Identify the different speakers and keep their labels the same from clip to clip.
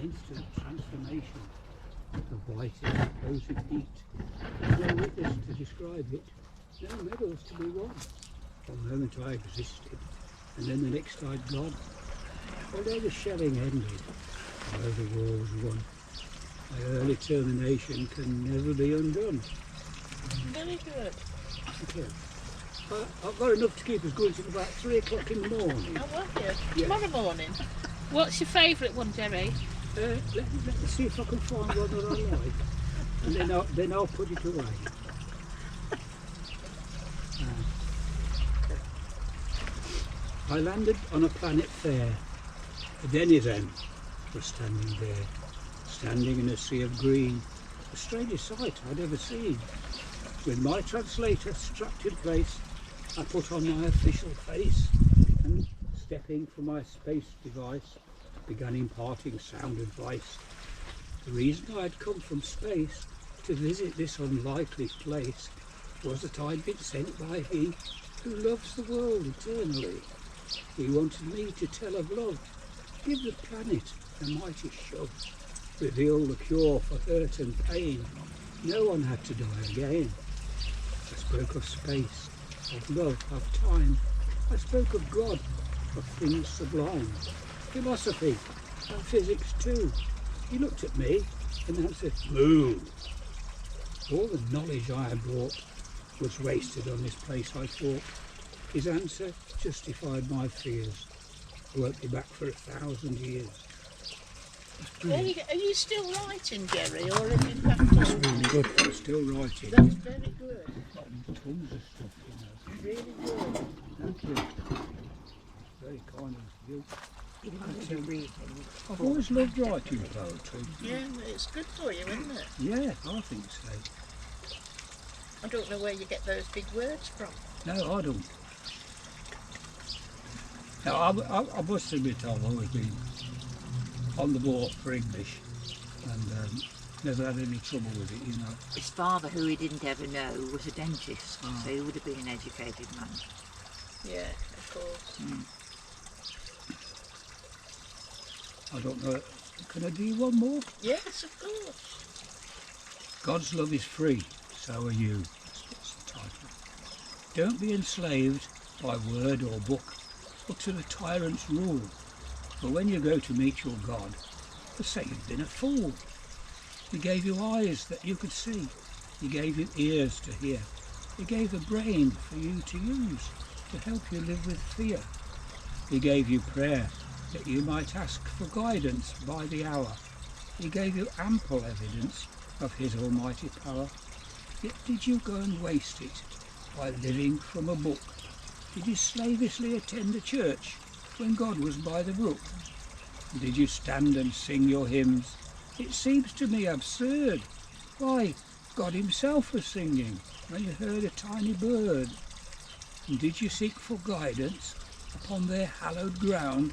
Speaker 1: instant transformation of white in explosive heat. No witness to describe it, no medals to be won. One moment I existed, and then the next I'd gone. Although the shelling ended, although the war's won, my early termination can never be undone.
Speaker 2: Very good.
Speaker 1: Thank you. I've got enough to keep us going till about 3 o'clock in the morning.
Speaker 2: How are you?
Speaker 1: Yeah.
Speaker 2: Tomorrow morning.
Speaker 3: What's your favourite one, Jerry?
Speaker 1: Let me see if I can find one that I like, and then I'll put it away. I landed on a planet fair. A denizen was standing there, standing in a sea of green, the strangest sight I'd ever seen. With my translator strapped in place, I put on my official face and, stepping from my space device, began imparting sound advice. The reason I'd come from space to visit this unlikely place was that I'd been sent by He who loves the world eternally. He wanted me to tell of love, give the planet a mighty shove, reveal the cure for hurt and pain. No one had to die again. I spoke of space, of love, of time. I spoke of God, of things sublime, philosophy, and physics too. He looked at me and answered, "Moo." All the knowledge I had brought was wasted on this place, I thought. His answer justified my fears. I won't be back for 1,000 years.
Speaker 2: Are you still writing, Jerry, or have you packed
Speaker 1: That's
Speaker 2: all?
Speaker 1: really good. I'm still writing.
Speaker 2: That's very good.
Speaker 1: Tons of stuff, you know.
Speaker 2: Really good.
Speaker 1: Thank you. Very kind of you. I've
Speaker 2: I've
Speaker 1: always loved writing poetry.
Speaker 2: Yeah, it's good for you, isn't it?
Speaker 1: Yeah, I think so.
Speaker 2: I don't know where you get those big words from.
Speaker 1: No, I don't. Now, I must admit I've always been on the ball for English and never had any trouble with it, you know.
Speaker 4: His father, who he didn't ever know, was a dentist,
Speaker 1: Oh.
Speaker 4: so he would have been an educated man.
Speaker 2: Yeah, of course.
Speaker 1: I don't know. Can I do you one more?
Speaker 2: Yes, of course.
Speaker 1: God's love is free, so are you. That's the title. Don't be enslaved by word or book, but to the tyrant's rule. For when you go to meet your God, they'll say you've been a fool. He gave you eyes that you could see. He gave you ears to hear. He gave a brain for you to use to help you live with fear. He gave you prayer that you might ask for guidance by the hour. He gave you ample evidence of his almighty power. Yet did you go and waste it by living from a book? Did you slavishly attend a church when God was by the brook? Did you stand and sing your hymns? It seems to me absurd. Why, God himself was singing when you heard a tiny bird. And did you seek for guidance upon their hallowed ground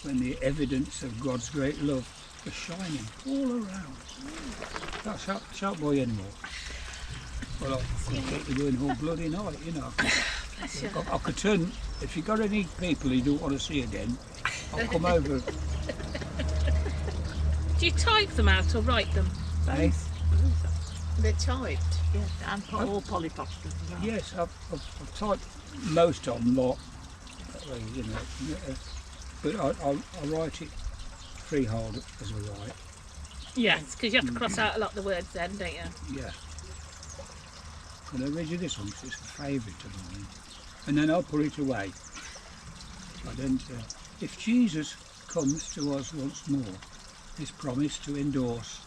Speaker 1: when the evidence of God's great love was shining all around? That shan't bore you anymore. Well, I could keep you going all bloody night, you know. I could turn, if you've got any people you don't want to see again, I'll come over.
Speaker 3: Do you type them out or write them?
Speaker 1: Eh?
Speaker 2: They're typed.
Speaker 4: Yes, and all polyposters as well.
Speaker 1: Yes, I've typed most of them, like, you know, but I write it freehold as I write.
Speaker 3: Yes, because you have to cross out a lot of the words then, don't you?
Speaker 1: Yeah. And I read you this one because it's a favourite of mine. And then I'll put it away. I don't, if Jesus comes to us once more, his promise to endorse,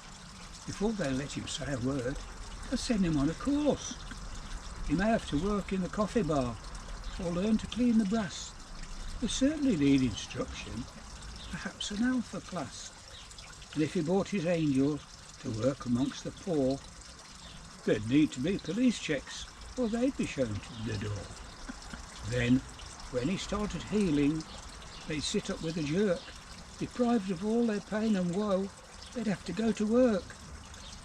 Speaker 1: before they let him say a word, they'll send him on a course. He may have to work in the coffee bar or learn to clean the brass. They certainly need instruction, perhaps an alpha class. And if he brought his angels to work amongst the poor, there'd need to be police checks, or they'd be shown to the door. Then, when he started healing, they'd sit up with a jerk. Deprived of all their pain and woe, they'd have to go to work.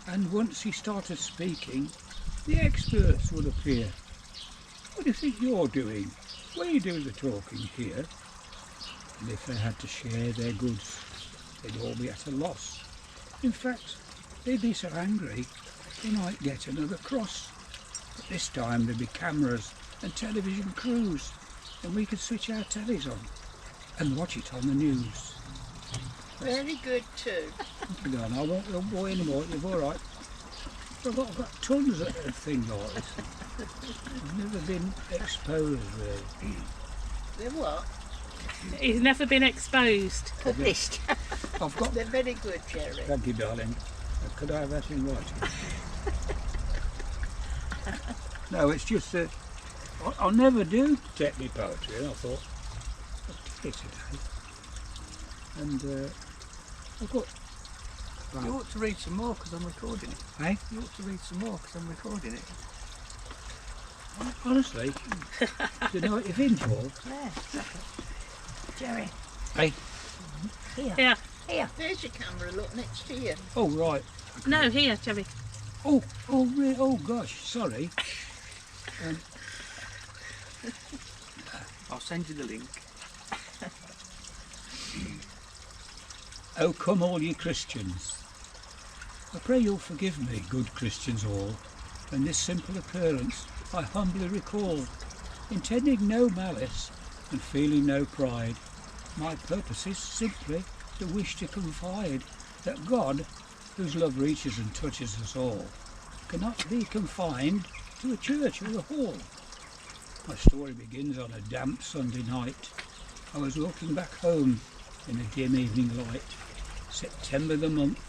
Speaker 1: And once he started speaking, the experts would appear. What do you think you're doing? We do the talking here. And if they had to share their goods, they'd all be at a loss. In fact, they'd be so angry they might get another cross. But this time there'd be cameras and television crews, and we could switch our tellies on and watch it on the news.
Speaker 2: Very good too.
Speaker 1: Go on, I won't bore you anymore, you're all right. I've got tons of things like this. I've never been exposed, really.
Speaker 2: They're what?
Speaker 3: He's never been exposed.
Speaker 4: Published.
Speaker 1: I've got...
Speaker 2: They're very good, Jerry.
Speaker 1: Thank you, darling. Could I have that in writing? No, it's just that I'll never do technique poetry, and I thought, I'll do it today. And I've got...
Speaker 5: You ought to read some more because I'm recording it.
Speaker 1: Hey?
Speaker 5: You ought to read some more because I'm recording it.
Speaker 1: Honestly, do you know what you're in for?
Speaker 4: Yeah. Jerry.
Speaker 1: Hey?
Speaker 4: Here.
Speaker 3: Here.
Speaker 4: Here.
Speaker 2: There's your camera, look, next to you.
Speaker 1: Oh, right.
Speaker 3: No, here, Jerry.
Speaker 1: Oh, oh gosh, sorry.
Speaker 5: I'll send you the link.
Speaker 1: Oh, come all ye Christians. I pray you'll forgive me, good Christians all, and this simple occurrence I humbly recall, intending no malice and feeling no pride. My purpose is simply the wish to confide that God, whose love reaches and touches us all, cannot be confined to a church or a hall. My story begins on a damp Sunday night. I was walking back home in the dim evening light. September the month,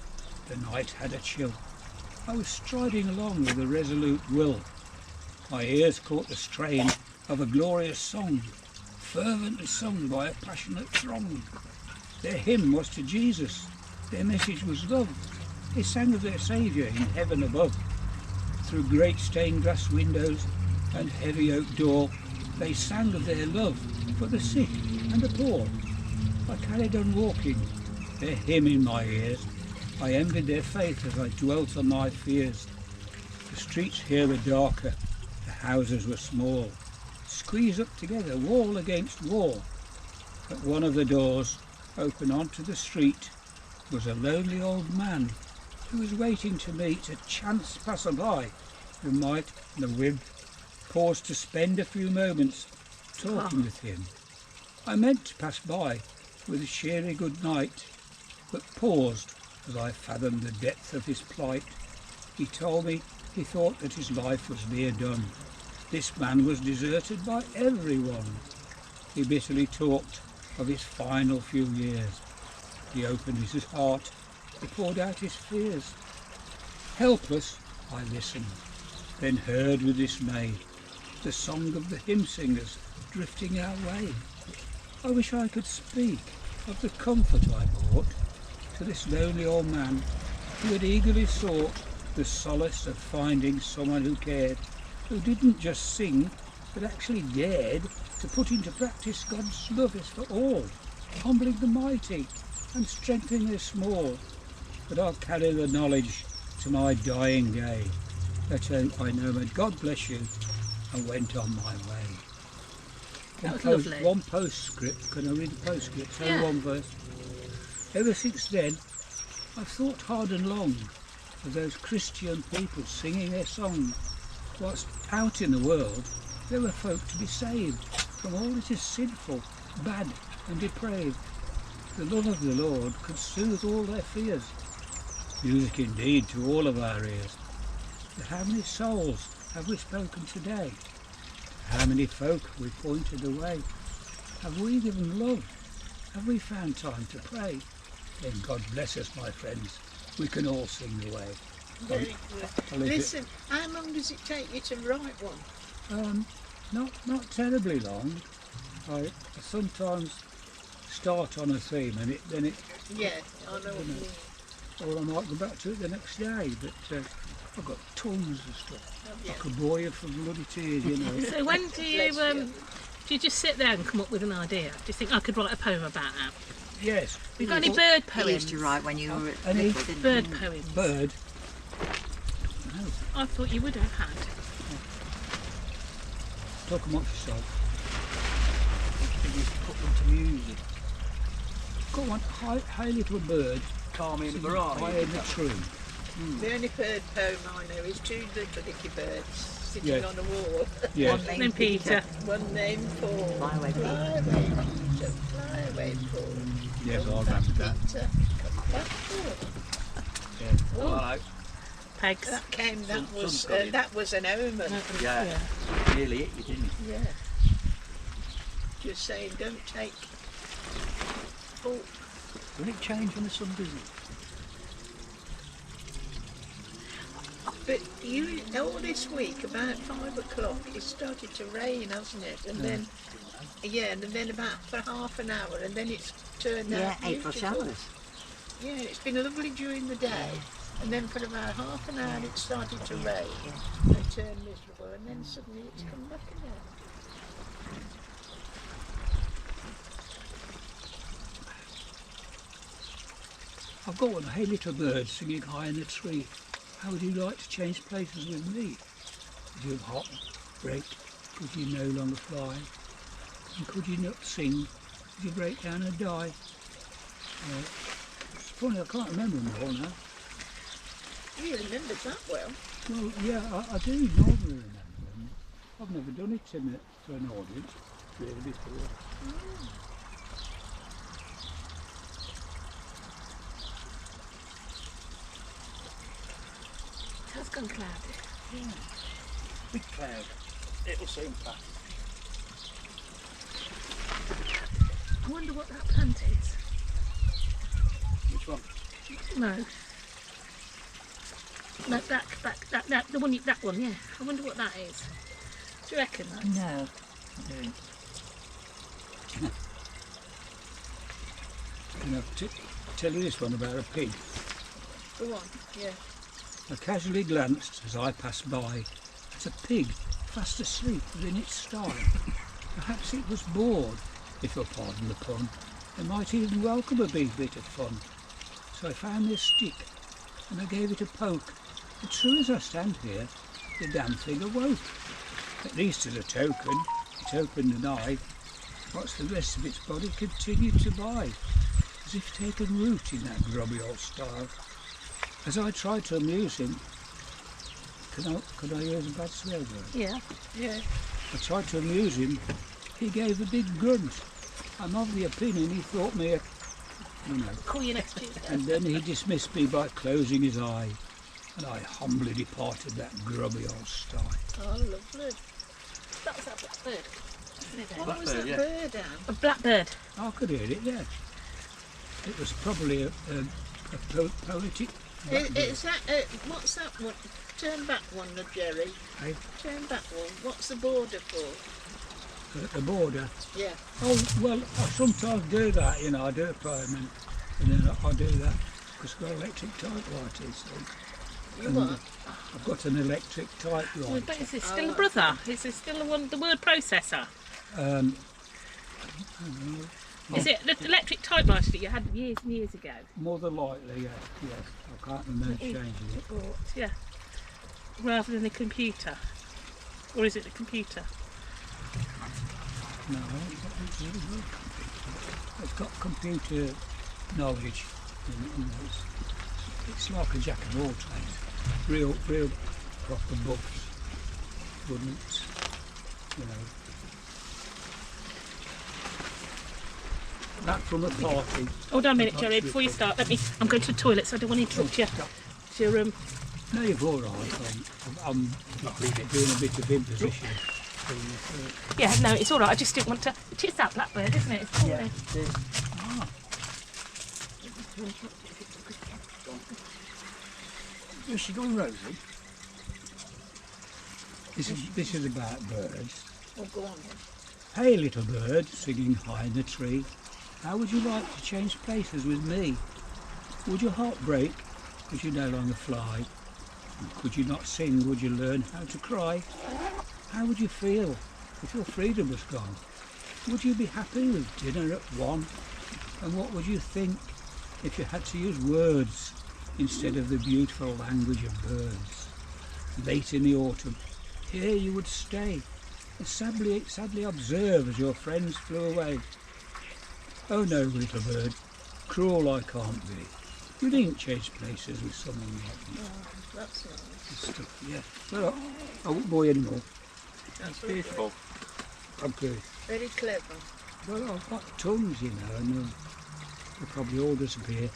Speaker 1: the night had a chill. I was striding along with a resolute will. My ears caught the strain of a glorious song, fervently sung by a passionate throng. Their hymn was to Jesus, their message was love. They sang of their Saviour in heaven above. Through great stained glass windows and heavy oak door, they sang of their love for the sick and the poor. I carried on walking, their hymn in my ears. I envied their faith as I dwelt on my fears. The streets here were darker, the houses were small, squeezed up together, wall against wall. At one of the doors, open onto the street, was a lonely old man who was waiting to meet a chance passer-by who might, in a whim, pause to spend a few moments talking with him. I meant to pass by with a cheery good night, but paused as I fathomed the depth of his plight. He told me he thought that his life was near done. This man was deserted by everyone. He bitterly talked of his final few years. He opened his heart, he poured out his fears. Helpless, I listened, then heard with dismay the song of the hymn singers drifting our way. I wish I could speak of the comfort I brought to this lonely old man who had eagerly sought the solace of finding someone who cared, who didn't just sing but actually dared to put into practice God's love is for all, humbling the mighty and strengthening the small. But I'll carry the knowledge to my dying day that I know that God bless you, and went on my way.
Speaker 3: That was lovely.
Speaker 1: One postscript, can I read the postscript? Only
Speaker 3: Yeah.
Speaker 1: one verse. Ever since then, I've thought hard and long of those Christian people singing their song, whilst out in the world there were folk to be saved from all that is sinful, bad and depraved. The love of the Lord could soothe all their fears. Music indeed to all of our ears. To how many souls have we spoken today? To how many folk have we pointed the way? Have we given love? Have we found time to pray? Then God bless us, my friends. We can all sing the way.
Speaker 2: Very
Speaker 1: I'll
Speaker 2: good.
Speaker 1: leave it.
Speaker 2: Listen, how long does it take you to write one?
Speaker 1: Not terribly long. I sometimes start on a theme and then it,
Speaker 2: Yeah, I know what you mean.
Speaker 1: or I might go back to it the next day. But I've got tons of stuff.
Speaker 2: Yeah.
Speaker 1: I could bore you from bloody tears, you know.
Speaker 3: So when do you
Speaker 2: Bless you.
Speaker 3: do you just sit there and come up with an idea? Do you think I could write a poem about that?
Speaker 1: Yes.
Speaker 3: We've got any
Speaker 1: Well,
Speaker 3: bird
Speaker 4: You
Speaker 3: poems?
Speaker 4: used to write when you were
Speaker 1: Any
Speaker 4: little, didn't
Speaker 3: Bird
Speaker 4: you?
Speaker 3: poems.
Speaker 1: Bird. No.
Speaker 3: I thought you would have had.
Speaker 1: Talk amongst yourself.
Speaker 5: You used to put them to music.
Speaker 1: got one high little bird
Speaker 5: Carmine
Speaker 1: sitting
Speaker 5: Barani.
Speaker 1: high in the tree.
Speaker 2: The only bird poem I know is two little dicky birds sitting
Speaker 1: Yeah.
Speaker 2: on a wall.
Speaker 1: Yes.
Speaker 4: One
Speaker 3: Then Peter.
Speaker 2: One named Paul.
Speaker 4: Fly away, Peter.
Speaker 2: Fly away, Peter. Fly away, Paul.
Speaker 1: Yes, I
Speaker 2: Come
Speaker 1: remember
Speaker 2: back,
Speaker 1: that.
Speaker 2: Peter. Come back, Paul.
Speaker 1: Yeah.
Speaker 5: Hello.
Speaker 3: Pegs.
Speaker 2: That was an omen.
Speaker 5: Yeah. Nearly hit you, didn't it?
Speaker 2: Yeah. Just saying, don't take. Oh,
Speaker 5: Will it change when the sun doesn't?
Speaker 2: but you all this week about 5 o'clock it started to rain, hasn't it? And then, and then about for half an hour, and then it's turned
Speaker 4: Yeah,
Speaker 2: out
Speaker 4: April
Speaker 2: beautiful.
Speaker 4: showers.
Speaker 2: Yeah, it's been lovely during the day, and then for about half an hour it started to rain. And it turned miserable, and then suddenly it's come back again.
Speaker 1: I've got one hey little bird singing high in the tree. How would you like to change places with me? Would you hop, break? Could you no longer fly? And could you not sing? Could you break down and die? It's funny, I can't remember them all now.
Speaker 2: You remembered that well.
Speaker 1: Well, yeah, I do normally remember them. I've never done it to an audience really before.
Speaker 3: It has gone cloudy.
Speaker 5: Big cloud. It'll soon pass.
Speaker 3: I wonder what that plant is.
Speaker 5: Which one?
Speaker 3: No. No, that the one, that one, yeah. I wonder what that is. Do you reckon that?
Speaker 4: No.
Speaker 1: And I'll tell you this one about a pig.
Speaker 2: Go on, yeah.
Speaker 1: I casually glanced as I passed by at a pig fast asleep within its stye. Perhaps it was bored, if you'll pardon the pun. It might even welcome a big bit of fun. So I found this stick and I gave it a poke. But true as I stand here, the damn thing awoke. At least as a token, it opened an eye, whilst the rest of its body continued to bite, as if taken root in that grubby old style. As I tried to amuse him, could I use a bad swear word?
Speaker 3: Yeah.
Speaker 2: Yeah.
Speaker 1: I tried to amuse him. He gave a big grunt. I'm of the opinion he thought me a,
Speaker 3: Call you next Tuesday.
Speaker 1: and then he dismissed me by closing his eye, and I humbly departed that grubby old sty.
Speaker 2: Oh, lovely.
Speaker 3: That was that blackbird.
Speaker 2: What was that
Speaker 5: Blackbird, yeah.
Speaker 2: bird, Anne?
Speaker 3: A blackbird.
Speaker 1: I could hear it, yeah. It was probably a poetic.
Speaker 2: Is that, what's that one? Turn back one, Jerry.
Speaker 1: Hey,
Speaker 2: Turn back one. What's the border for?
Speaker 1: the border.
Speaker 2: Yeah.
Speaker 1: Oh, well, I sometimes do that, I do a poem and then I do that because I've got an electric typewriter, so.
Speaker 2: You
Speaker 1: And,
Speaker 2: what?
Speaker 1: I've got an electric
Speaker 3: Well,
Speaker 1: typewriter.
Speaker 3: but is it still a brother? Is it still the word processor?
Speaker 1: Um,
Speaker 3: Is it the electric typewriter that you had years and years ago?
Speaker 1: more than likely, yes. I can't remember changing it.
Speaker 3: Yeah. Rather than the computer? Or is it the computer?
Speaker 1: No, it's really good computer. It's got computer knowledge. It's like a jack of all trades. Real proper books. Wouldn't, Back from a party.
Speaker 3: Hold on a minute, Jerry, before you start. I'm going to the toilet, so I don't want to interrupt you. It's your room.
Speaker 1: No, you're all right. I'm doing a bit of imposition.
Speaker 3: Yeah, no, it's all right. I just didn't want to. It is that blackbird, isn't it? It's calling.
Speaker 5: Yeah, it is. Is she going, Rosie?
Speaker 1: This is about birds.
Speaker 2: Oh, go on then.
Speaker 1: Hey little bird, singing high in the tree, how would you like to change places with me? Would your heart break? Would you no longer fly? And could you not sing? Would you learn how to cry? How would you feel if your freedom was gone? Would you be happy with dinner at 1? And what would you think if you had to use words instead of the beautiful language of birds? Late in the autumn, here you would stay and sadly observe as your friends flew away. Oh no, little bird, cruel I can't be. You needn't change places with someone like me.
Speaker 2: Oh, that's nice.
Speaker 1: and stuff, yeah. Well, I won't bore you anymore.
Speaker 2: That's
Speaker 5: Beautiful.
Speaker 1: Okay.
Speaker 2: Very clever.
Speaker 1: Well, I've got tongues, you know, and they'll probably all disappear.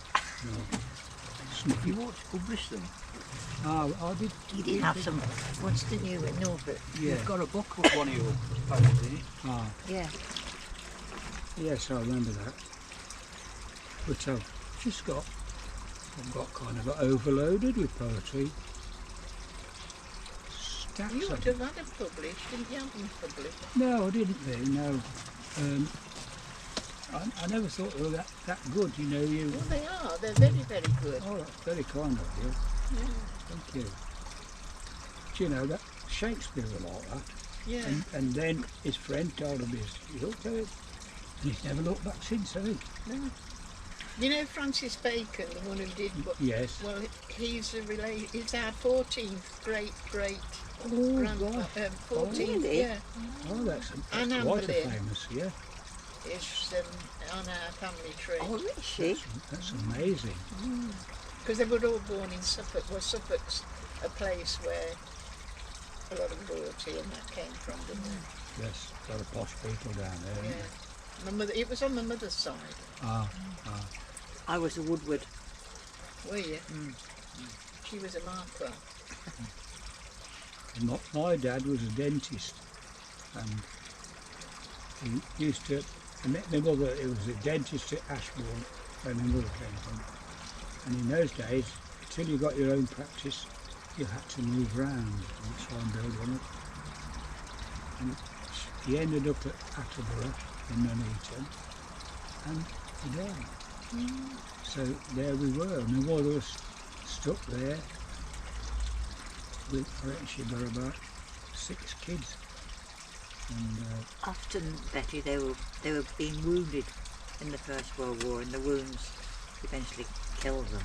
Speaker 1: No. Snuffy.
Speaker 5: You ought to publish them.
Speaker 1: I did.
Speaker 4: You did have some once, didn't you, in Norfolk?
Speaker 1: Yeah.
Speaker 5: You've got a book with one of your poems in it.
Speaker 4: Yeah.
Speaker 1: Yes, I remember that. But I've got overloaded with poetry. Stacks
Speaker 2: You ought
Speaker 1: of
Speaker 2: to
Speaker 1: it.
Speaker 2: have had them published, didn't you have them published?
Speaker 1: No, I didn't really, no. I never thought they were that good, you know.
Speaker 2: Well, they are. They're very, very good.
Speaker 1: Oh, that's very kind of you.
Speaker 2: Yeah.
Speaker 1: Thank you. But you know, that Shakespeare was like that.
Speaker 2: Yeah.
Speaker 1: And then his friend told him he looked at it, and he's never looked back since, has he?
Speaker 2: No. You know Francis Bacon, the one who did what?
Speaker 1: Yes.
Speaker 2: Well, he's our 14th great
Speaker 1: Oh,
Speaker 2: grandpa.
Speaker 1: God.
Speaker 2: 14th,
Speaker 4: really?
Speaker 2: yeah.
Speaker 1: Oh, that's
Speaker 2: Anne
Speaker 1: quite a
Speaker 2: Boleyn.
Speaker 1: famous, yeah.
Speaker 2: Is on our family tree.
Speaker 4: Oh, is she?
Speaker 1: That's amazing.
Speaker 2: Because they were all born in Suffolk. Well, Suffolk's a place where a lot of royalty and that came from, didn't it?
Speaker 1: Yes, a lot of posh people down there.
Speaker 2: Yeah. My mother, it was on my mother's side,
Speaker 1: Ah,
Speaker 4: I was a Woodward.
Speaker 2: were you? She was a Marquardt.
Speaker 1: and my dad was a dentist, and he used to. I met my mother. It was a dentist at Ashbourne, where my mother came from. And in those days, until you got your own practice, you had to move round and try and build one up. And he ended up at Attleborough in Nuneaton, and he died. So there we were. My mother was stuck there with, I reckon she got about 6 kids. And
Speaker 4: Often, Betty, they were being wounded in the First World War, and the wounds eventually killed them.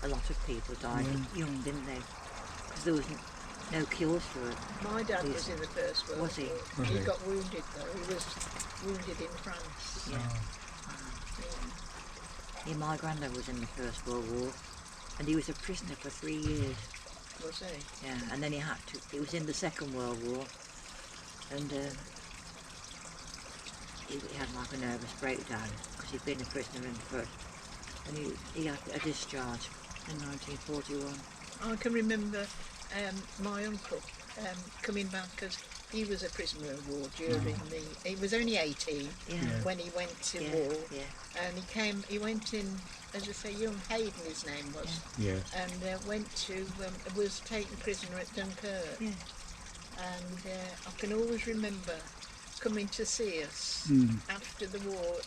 Speaker 4: A lot of people died young, didn't they? Because there was no cures for it.
Speaker 2: My dad was in the First World
Speaker 4: Was he?
Speaker 2: War.
Speaker 1: Was
Speaker 2: He
Speaker 1: he?
Speaker 2: got wounded though. He was wounded in France.
Speaker 4: Yeah. Yeah, my granddad was in the First World War, and he was a prisoner for 3 years.
Speaker 2: Was he?
Speaker 4: Yeah, and then he was in the Second World War, and he had like a nervous breakdown because he'd been a prisoner in the first, and he had a discharge in 1941.
Speaker 2: I can remember my uncle coming back because he was a prisoner of war during he was only 18
Speaker 4: Yeah.
Speaker 2: when he went to
Speaker 4: Yeah,
Speaker 2: war,
Speaker 4: yeah.
Speaker 2: and he went in, as I say, young Hayden his name was,
Speaker 1: yeah,
Speaker 2: and went to was taken prisoner at Dunkirk,
Speaker 4: Yeah.
Speaker 2: and I can always remember coming to see us after the war,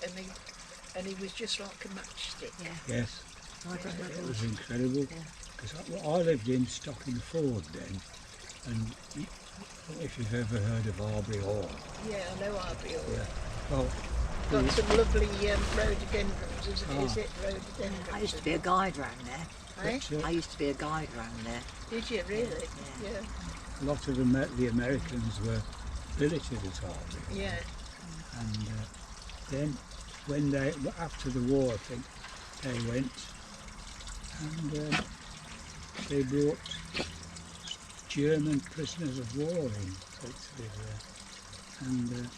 Speaker 2: and he was just like a matchstick.
Speaker 4: Yeah.
Speaker 1: yes.
Speaker 4: My granddad
Speaker 1: It
Speaker 4: was.
Speaker 1: was incredible.
Speaker 4: Yeah.
Speaker 1: Because I lived in Stocking-Ford then, and if you've ever heard of Arbury Hall,
Speaker 2: Yeah, I know Arbury Hall.
Speaker 1: yeah. Well,
Speaker 2: Got some lovely rhododendrons, is it?
Speaker 4: I
Speaker 2: Rhododendrons.
Speaker 4: used to be a guide round there.
Speaker 2: Eh?
Speaker 1: but,
Speaker 4: I used to be a guide round there.
Speaker 2: Did you really?
Speaker 4: Yeah.
Speaker 2: Yeah.
Speaker 1: a lot of the Americans were billeted at Arbury.
Speaker 2: Yeah.
Speaker 1: And then when after the war, I think, they went and they brought German prisoners of war in to live there. And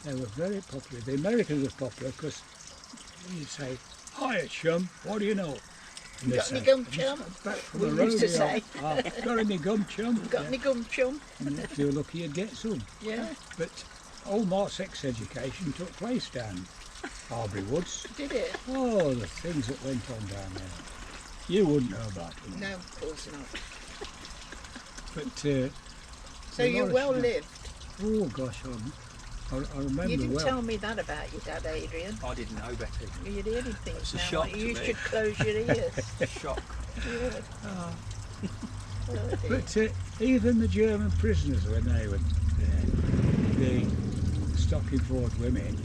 Speaker 1: they were very popular. The Americans were popular because you'd say, "Hiya, chum, what do you know?" And they'd
Speaker 2: Got any
Speaker 1: say,
Speaker 2: gum, chum?
Speaker 1: "Back from
Speaker 2: We
Speaker 1: the
Speaker 2: used to
Speaker 1: rodeo."
Speaker 2: say.
Speaker 1: "Ah, got any gum, chum?"
Speaker 2: Got any gum, chum?
Speaker 1: And if you were lucky, you'd get some.
Speaker 2: Yeah.
Speaker 1: But all my sex education took place down Arbury Woods.
Speaker 2: Did it?
Speaker 1: Oh, the things that went on down there. You wouldn't know about them.
Speaker 2: No, of course not.
Speaker 1: But
Speaker 2: So
Speaker 1: a
Speaker 2: you
Speaker 1: lot of
Speaker 2: well
Speaker 1: stuff.
Speaker 2: lived.
Speaker 1: Oh gosh, I remember
Speaker 2: You didn't
Speaker 1: well.
Speaker 2: tell me that about your dad, Adrian.
Speaker 5: I didn't know, Betty.
Speaker 2: You're hearing things
Speaker 5: It's a
Speaker 2: now.
Speaker 5: shock
Speaker 2: like
Speaker 5: to
Speaker 2: you
Speaker 5: me.
Speaker 2: should close your ears.
Speaker 5: Shock.
Speaker 2: Yeah. Oh, dear.
Speaker 1: But even the German prisoners, when they were there, the Stocking-Ford women,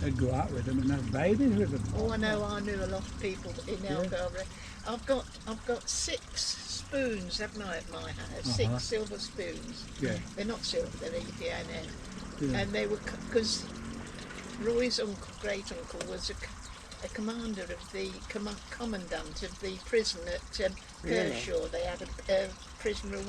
Speaker 1: they'd go out with them and have babies with them.
Speaker 2: Oh, I know. I knew a lot of people in
Speaker 1: Yeah.
Speaker 2: Algarve. I've got 6 spoons, haven't I, at my house? 6 silver spoons.
Speaker 1: Yeah,
Speaker 2: They're not silver, they're EPNN.
Speaker 1: yeah.
Speaker 2: And they were, because Roy's uncle, great uncle, was a commander of the commandant of the prison at
Speaker 4: Really?
Speaker 2: Pershore. They had a prisoner of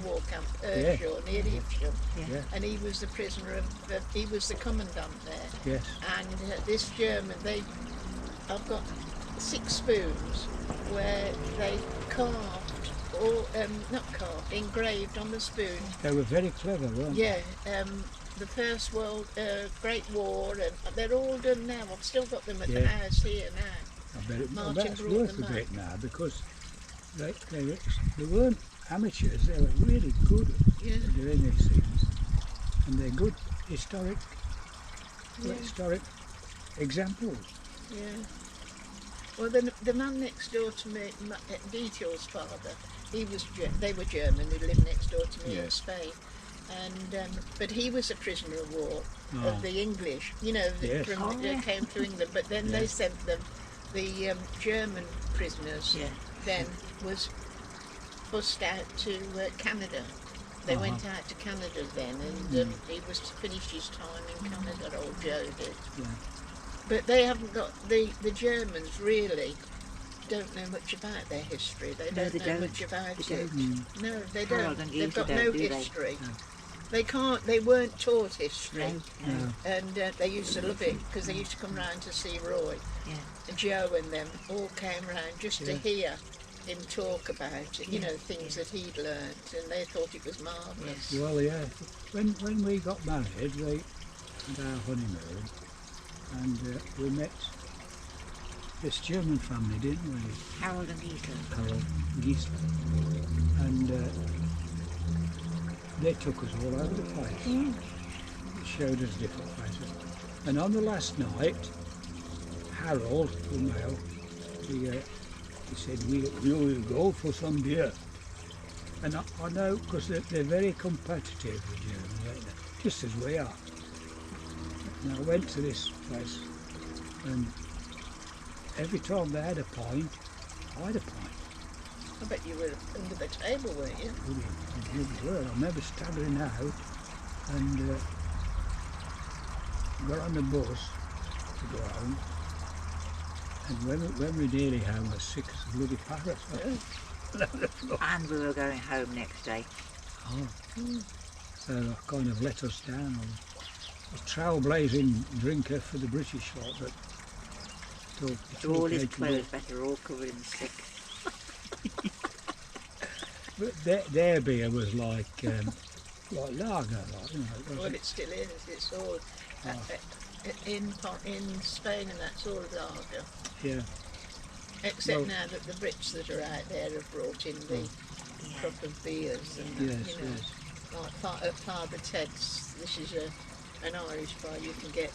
Speaker 2: war camp,
Speaker 1: Yeah.
Speaker 2: Pershore, near Evesham,
Speaker 1: Yeah.
Speaker 2: and he was the prisoner of. He was the commandant there.
Speaker 1: Yes.
Speaker 2: And this German, I've got 6 spoons where they carved, or engraved on the spoon.
Speaker 1: They were very clever, weren't they?
Speaker 2: Yeah, the First World Great War, and they're all done now. I've still got them at the
Speaker 1: Yeah.
Speaker 2: house here now.
Speaker 1: I bet
Speaker 2: Martin
Speaker 1: that's
Speaker 2: brought
Speaker 1: worth
Speaker 2: them
Speaker 1: a
Speaker 2: back.
Speaker 1: bit now because they weren't amateurs, they were really good
Speaker 2: Yeah.
Speaker 1: at doing these things. And they're good historic
Speaker 2: Yeah.
Speaker 1: examples.
Speaker 2: Yeah. Well, the man next door to me, Detail's father, they were German. They lived next door to me
Speaker 5: Yeah.
Speaker 2: in Spain, and but he was a prisoner of war
Speaker 1: Oh.
Speaker 2: of the English. You know,
Speaker 1: Yes.
Speaker 2: that came to England. But then they sent them the German prisoners.
Speaker 4: Yeah.
Speaker 2: Then was bussed out to Canada. They
Speaker 1: Uh-huh.
Speaker 2: went out to Canada then, and he was to finish his time in Canada. Old Joe did.
Speaker 1: Yeah.
Speaker 2: But they haven't got the Germans really don't know much about their history. They
Speaker 4: No,
Speaker 2: don't
Speaker 4: they
Speaker 2: know
Speaker 4: don't.
Speaker 2: much about
Speaker 4: They
Speaker 2: it.
Speaker 4: don't.
Speaker 2: No, they
Speaker 4: Harold
Speaker 2: don't.
Speaker 4: and
Speaker 2: They've
Speaker 4: Geeta
Speaker 2: got
Speaker 4: don't,
Speaker 2: no
Speaker 4: do they?
Speaker 2: history.
Speaker 1: No.
Speaker 2: They can't. They weren't taught history,
Speaker 4: No, no.
Speaker 2: and they used to love it because they used to come round to see Roy.
Speaker 4: Yeah.
Speaker 2: And Joe and them all came round just to
Speaker 1: Yeah.
Speaker 2: heir him talk about it. You know, things that he'd learnt, and they thought it was marvellous.
Speaker 1: Well, yeah. When we got married, we had our honeymoon, and we met this German family, didn't we?
Speaker 4: Harold and Geeta.
Speaker 1: Harold Giesler. And they took us all over the place. Showed us different places. And on the last night, Harold, the male, he said, we'll go for some beer. And I know, because they're very competitive, the Germans, aren't they? Just as we are. And I went to this place, and every time they had a pint, I had a pint.
Speaker 2: I bet you were under the table, weren't you?
Speaker 1: Really were. I remember staggering out and got on the bus to go home. And when we nearly home, I was sick as a bloody parrot.
Speaker 4: And we were going home next day.
Speaker 1: Oh. So that kind of let us down. I was a trailblazing drinker for the British lot, but thought it's
Speaker 4: So all
Speaker 1: okay
Speaker 4: his
Speaker 1: to go.
Speaker 4: clothes better all covered in sick.
Speaker 1: But their beer was like lager, like, you know. It
Speaker 2: Well,
Speaker 1: wasn't,
Speaker 2: it still is. It's all in Spain, and that's all lager.
Speaker 1: yeah.
Speaker 2: Except
Speaker 1: Well-
Speaker 2: now that the Brits that are out there have brought in the
Speaker 4: Yeah.
Speaker 2: proper beers, and
Speaker 1: Yes,
Speaker 2: you know,
Speaker 1: yes.
Speaker 2: like at Father Ted's. This is an Irish bar. You can get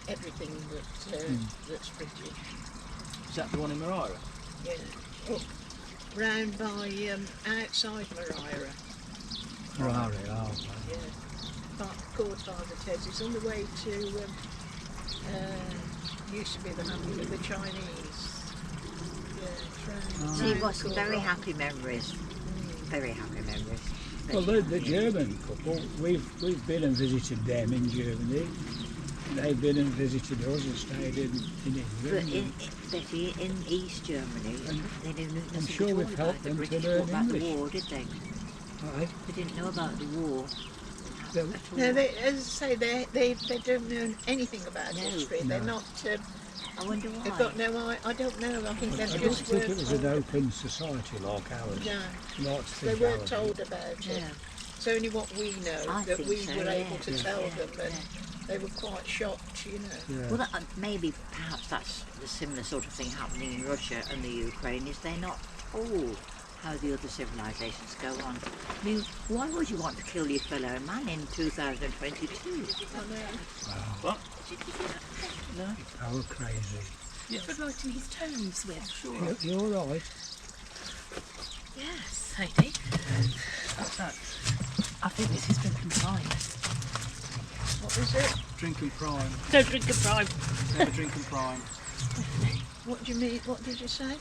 Speaker 2: everything that's British.
Speaker 5: Is that the one in Mariah?
Speaker 2: Yeah. Up round by outside Mariah.
Speaker 1: Ferrari, oh,
Speaker 2: Yeah. Called Father Ted's. It's on the way to used to be the home of the Chinese. Yeah, it's round.
Speaker 4: So you've
Speaker 2: round
Speaker 4: got some
Speaker 2: corner.
Speaker 4: very happy memories. Very happy memories.
Speaker 1: Well,
Speaker 4: Very
Speaker 1: the
Speaker 4: happy.
Speaker 1: German couple, we've been and visited them in Germany. They've been and visited us and stayed in
Speaker 4: But
Speaker 1: England.
Speaker 4: Betty, in East Germany,
Speaker 1: And
Speaker 4: they didn't know nothing
Speaker 1: sure
Speaker 4: at all
Speaker 1: we've helped
Speaker 4: about the
Speaker 1: them to
Speaker 4: British
Speaker 1: learn
Speaker 4: war, about the
Speaker 1: English.
Speaker 4: war, did they?
Speaker 1: Aye.
Speaker 4: They didn't know about the war
Speaker 1: They-
Speaker 4: at all.
Speaker 2: No, as I say, they don't know anything about
Speaker 4: No.
Speaker 2: history. They're not.
Speaker 4: I wonder why.
Speaker 2: They've got no. I don't know. I think
Speaker 1: I
Speaker 2: they're
Speaker 1: don't
Speaker 2: just
Speaker 1: think it
Speaker 2: weren't
Speaker 1: was an
Speaker 2: told.
Speaker 1: open society like ours.
Speaker 2: No,
Speaker 1: Like to
Speaker 2: they
Speaker 1: think
Speaker 2: weren't
Speaker 1: ours
Speaker 2: told about it.
Speaker 4: No.
Speaker 2: It's only what we know
Speaker 4: I
Speaker 2: that
Speaker 4: think
Speaker 2: we
Speaker 4: so,
Speaker 2: were
Speaker 4: yeah.
Speaker 2: able to
Speaker 1: Yeah.
Speaker 2: tell
Speaker 4: Yeah,
Speaker 2: them, and
Speaker 4: yeah.
Speaker 2: they were quite shocked. You know.
Speaker 1: Yeah.
Speaker 4: Well, that, maybe perhaps that's the similar sort of thing happening in Russia and the Ukraine, is they're not told how the other civilizations go on. I mean, why would you want to kill your fellow man in 2022?
Speaker 5: What? No.
Speaker 1: Power crazy.
Speaker 3: For writing his tones with. Sure.
Speaker 1: You're right.
Speaker 3: Yes, Heidi.
Speaker 5: What's that?
Speaker 3: I think this is drinking prime.
Speaker 2: What was it?
Speaker 5: Drinking prime.
Speaker 3: Don't drink a prime.
Speaker 5: Never drinking prime.
Speaker 2: What do you mean? What did you say?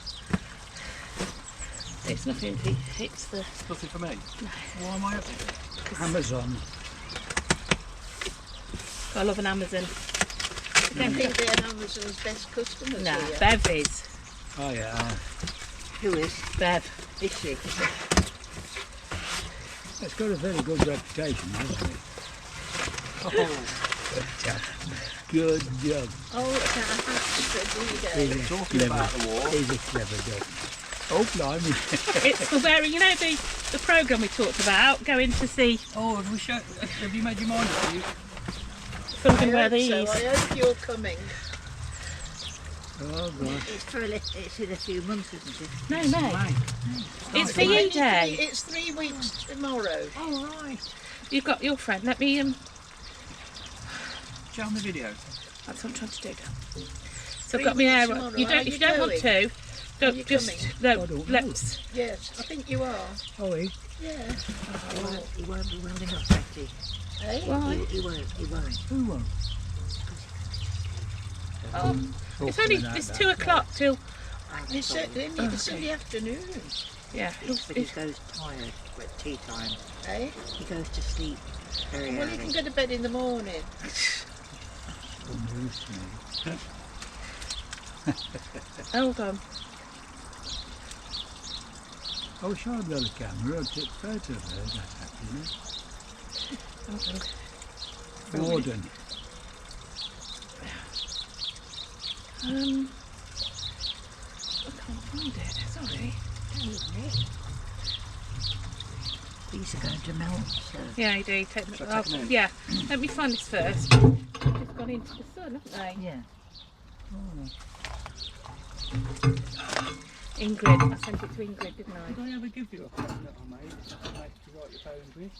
Speaker 3: It's nothing. It's the.
Speaker 5: Nothing for me. Why am I up here?
Speaker 1: Amazon.
Speaker 3: I love an Amazon.
Speaker 2: I think they're Amazon's best customers
Speaker 3: No,
Speaker 2: here.
Speaker 3: Bev is.
Speaker 1: Oh yeah.
Speaker 4: Who is?
Speaker 3: Bev.
Speaker 4: Is she?
Speaker 1: It's got a very good reputation, hasn't it?
Speaker 5: Oh,
Speaker 1: Good dog.
Speaker 2: Oh, it's a Hatchford Lido.
Speaker 5: talking about the war.
Speaker 1: He's a clever dog. Oh, blimey.
Speaker 3: It's for where, you know, the programme we talked about, going to see
Speaker 5: Oh, have you made your mind up?
Speaker 3: something
Speaker 2: I
Speaker 3: where
Speaker 2: hope
Speaker 3: these.
Speaker 2: so. I hope you're coming.
Speaker 1: Oh, gosh.
Speaker 4: It's in a few months, isn't it?
Speaker 3: No, May. It's for
Speaker 2: When
Speaker 3: you,
Speaker 2: is it?
Speaker 3: Day.
Speaker 2: It's 3 weeks tomorrow.
Speaker 5: Oh, right.
Speaker 3: You've got your friend. Let me.
Speaker 5: Show on the video.
Speaker 3: That's what I'm trying to do. So
Speaker 2: 3
Speaker 3: I've got my
Speaker 2: weeks
Speaker 3: hair.
Speaker 2: tomorrow.
Speaker 3: You
Speaker 2: Are
Speaker 3: don't.
Speaker 2: you
Speaker 3: If you don't want
Speaker 2: going?
Speaker 3: to,
Speaker 2: Are
Speaker 3: don't
Speaker 2: you
Speaker 3: just.
Speaker 2: coming?
Speaker 3: No,
Speaker 1: I don't know.
Speaker 3: let's.
Speaker 2: Yes, I think you are.
Speaker 1: Oh, he?
Speaker 2: Yeah.
Speaker 4: He won't be well enough, Betty.
Speaker 2: Eh?
Speaker 3: Why?
Speaker 4: He won't.
Speaker 1: Who won't?
Speaker 3: Oh, it's only. It's 2 o'clock till.
Speaker 2: It's in the afternoon.
Speaker 3: Yeah.
Speaker 4: But he goes tired at tea time.
Speaker 2: Eh?
Speaker 4: He goes to sleep very
Speaker 2: Well, you can
Speaker 4: early.
Speaker 2: go to bed in the morning.
Speaker 1: Good news to me.
Speaker 3: Hold on.
Speaker 1: I wish I'd got a camera. I'd take a photo of her. That's
Speaker 3: Hold on.
Speaker 1: happy. Warden.
Speaker 3: I can't find it. Sorry.
Speaker 4: These are going to melt, so
Speaker 3: Yeah, you do. Take
Speaker 5: Shall
Speaker 3: them.
Speaker 5: I take them in?
Speaker 3: Yeah. Let me find this first. They've gone into the sun, haven't they?
Speaker 4: yeah.
Speaker 3: Ingrid. I sent it to Ingrid, didn't I?
Speaker 5: Did I ever give you a pen that I made to write your poems with?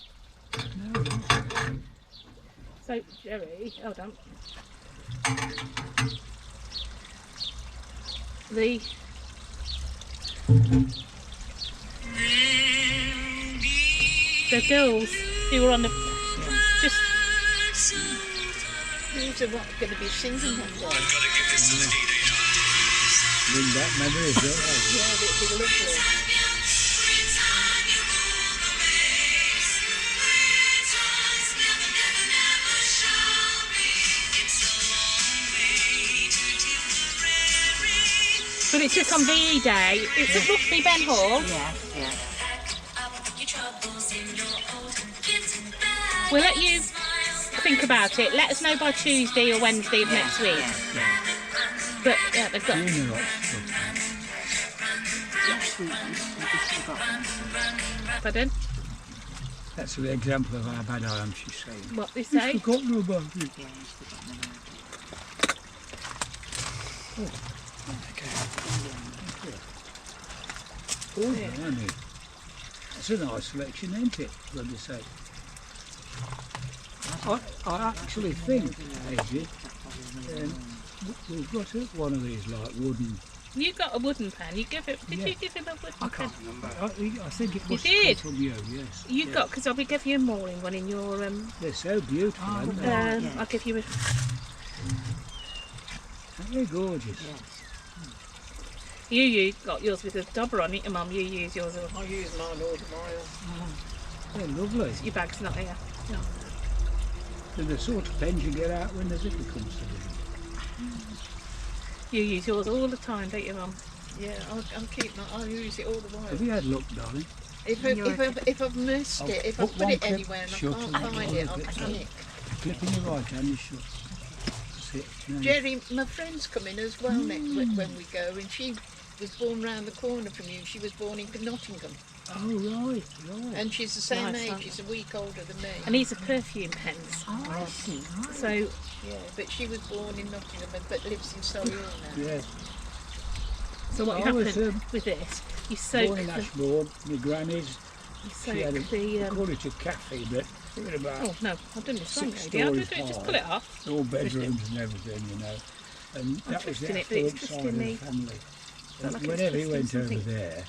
Speaker 3: So, Jerry, hold on. The girls who were on the just
Speaker 2: These are what going to be singing one day.
Speaker 1: Bring back memories, don't they?
Speaker 2: Yeah, it'd be lovely.
Speaker 3: but it's just on VE Day. It's at Rugby Ben Hall.
Speaker 4: Yeah.
Speaker 3: We'll let you think about it. Let us know by Tuesday or Wednesday of next week. But yeah, they've got.
Speaker 1: You know what's
Speaker 3: Pardon?
Speaker 1: That's an example of how bad I am, she's saying.
Speaker 3: What they say?
Speaker 1: I've forgotten about it. Oh, blimey. That's a nice selection, isn't it? What do you say? I actually think, AJ, we've got one of these like wooden.
Speaker 3: You got a wooden pen. You give it. Did
Speaker 1: Yeah.
Speaker 3: you give him a wooden
Speaker 5: I
Speaker 3: pen?
Speaker 5: can't remember.
Speaker 1: I think it
Speaker 3: You
Speaker 1: was
Speaker 3: did?
Speaker 1: from you, yes.
Speaker 3: You
Speaker 1: yes.
Speaker 3: got because I'll be giving you a mooring one in your
Speaker 1: They're so beautiful, aren't they?
Speaker 4: Yeah.
Speaker 3: I'll give you a.
Speaker 1: Aren't they gorgeous?
Speaker 3: You got yours with a dobber on it, and Mum, you use yours.
Speaker 2: I use mine all the while.
Speaker 1: They're lovely.
Speaker 3: Your bag's not here.
Speaker 1: They're the sort of pens you get out when the zipper comes to them.
Speaker 3: You use yours all the time, don't you, Mum?
Speaker 2: Yeah, I'll keep my. I'll use it all the while.
Speaker 1: Have you had luck, darling?
Speaker 2: If I've missed it, if I
Speaker 1: Put
Speaker 2: put
Speaker 1: one
Speaker 2: it
Speaker 1: clip
Speaker 2: anywhere and I
Speaker 1: shut
Speaker 2: can't
Speaker 1: and
Speaker 2: find
Speaker 1: one
Speaker 2: it, I'll
Speaker 1: clip
Speaker 2: panic.
Speaker 1: Clip in your right hand is shut. That's it. No.
Speaker 2: Jerry, my friend's coming as well next when we go, and she was born round the corner from you. She was born in Nottingham,
Speaker 1: Oh, right.
Speaker 2: and she's the same
Speaker 3: Nice,
Speaker 2: age.
Speaker 3: huh?
Speaker 2: She's a week older than me.
Speaker 3: And these are perfume pens.
Speaker 4: Oh, I see. Right.
Speaker 3: So
Speaker 2: Yeah, but she was born in Nottingham, but lives in Solihull now.
Speaker 1: Yeah.
Speaker 3: what
Speaker 1: I was,
Speaker 3: happened with this? You soak
Speaker 1: Born in
Speaker 3: the,
Speaker 1: Ashbourne, my granny's,
Speaker 3: you
Speaker 1: she had a,
Speaker 3: soak
Speaker 1: they
Speaker 3: the.
Speaker 1: call it a cafe, but thinking about
Speaker 3: Oh no, I've done this wrong.
Speaker 1: 6
Speaker 3: Lady. I'll do
Speaker 1: stories
Speaker 3: it. Just
Speaker 1: high.
Speaker 3: pull it off.
Speaker 1: all bedrooms and everything, you know. And that was the
Speaker 3: twisting it, but it's
Speaker 1: affluent side
Speaker 3: twisting
Speaker 1: of the
Speaker 3: me.
Speaker 1: family.
Speaker 3: Felt like it's
Speaker 1: Whenever he
Speaker 3: twisting
Speaker 1: went over
Speaker 3: something.
Speaker 1: there,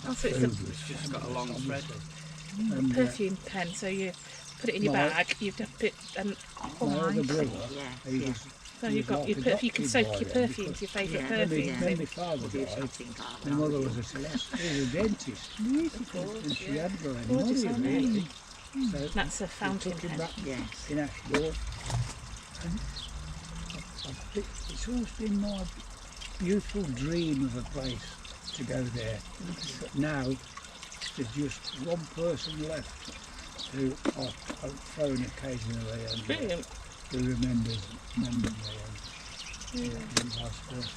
Speaker 3: Oh, so it's
Speaker 1: food
Speaker 3: a
Speaker 1: was
Speaker 5: Just got a long
Speaker 1: fabulous,
Speaker 5: thread.
Speaker 1: obviously. And,
Speaker 3: perfume pen. So you put it in your
Speaker 1: My-
Speaker 3: bag. You dip it, and
Speaker 1: my other brother,
Speaker 4: Yes,
Speaker 1: he
Speaker 4: yes.
Speaker 1: was,
Speaker 3: so
Speaker 1: he
Speaker 3: you've
Speaker 1: was
Speaker 3: got your
Speaker 1: like
Speaker 3: perfume. You can
Speaker 1: adopted
Speaker 3: soak
Speaker 1: by
Speaker 3: your
Speaker 1: them
Speaker 3: perfumes,
Speaker 1: because
Speaker 3: your favourite
Speaker 4: Yeah,
Speaker 3: perfumes.
Speaker 1: when
Speaker 3: in.
Speaker 1: my father
Speaker 4: Do
Speaker 1: died,
Speaker 4: something like
Speaker 1: my
Speaker 4: that.
Speaker 1: mother was a Celeste, he was a dentist, and she hadn't got any
Speaker 3: Gorgeous,
Speaker 1: money
Speaker 3: aren't they?
Speaker 1: really. So
Speaker 3: That's a
Speaker 1: we
Speaker 3: fountain
Speaker 1: took him
Speaker 3: pen.
Speaker 1: back
Speaker 4: Yes.
Speaker 1: in Ashbourne. And It's always been my beautiful dream of a place to go there. But now there's just one person left who I phone occasionally and
Speaker 3: Brilliant.
Speaker 1: who remembers me and vice versa.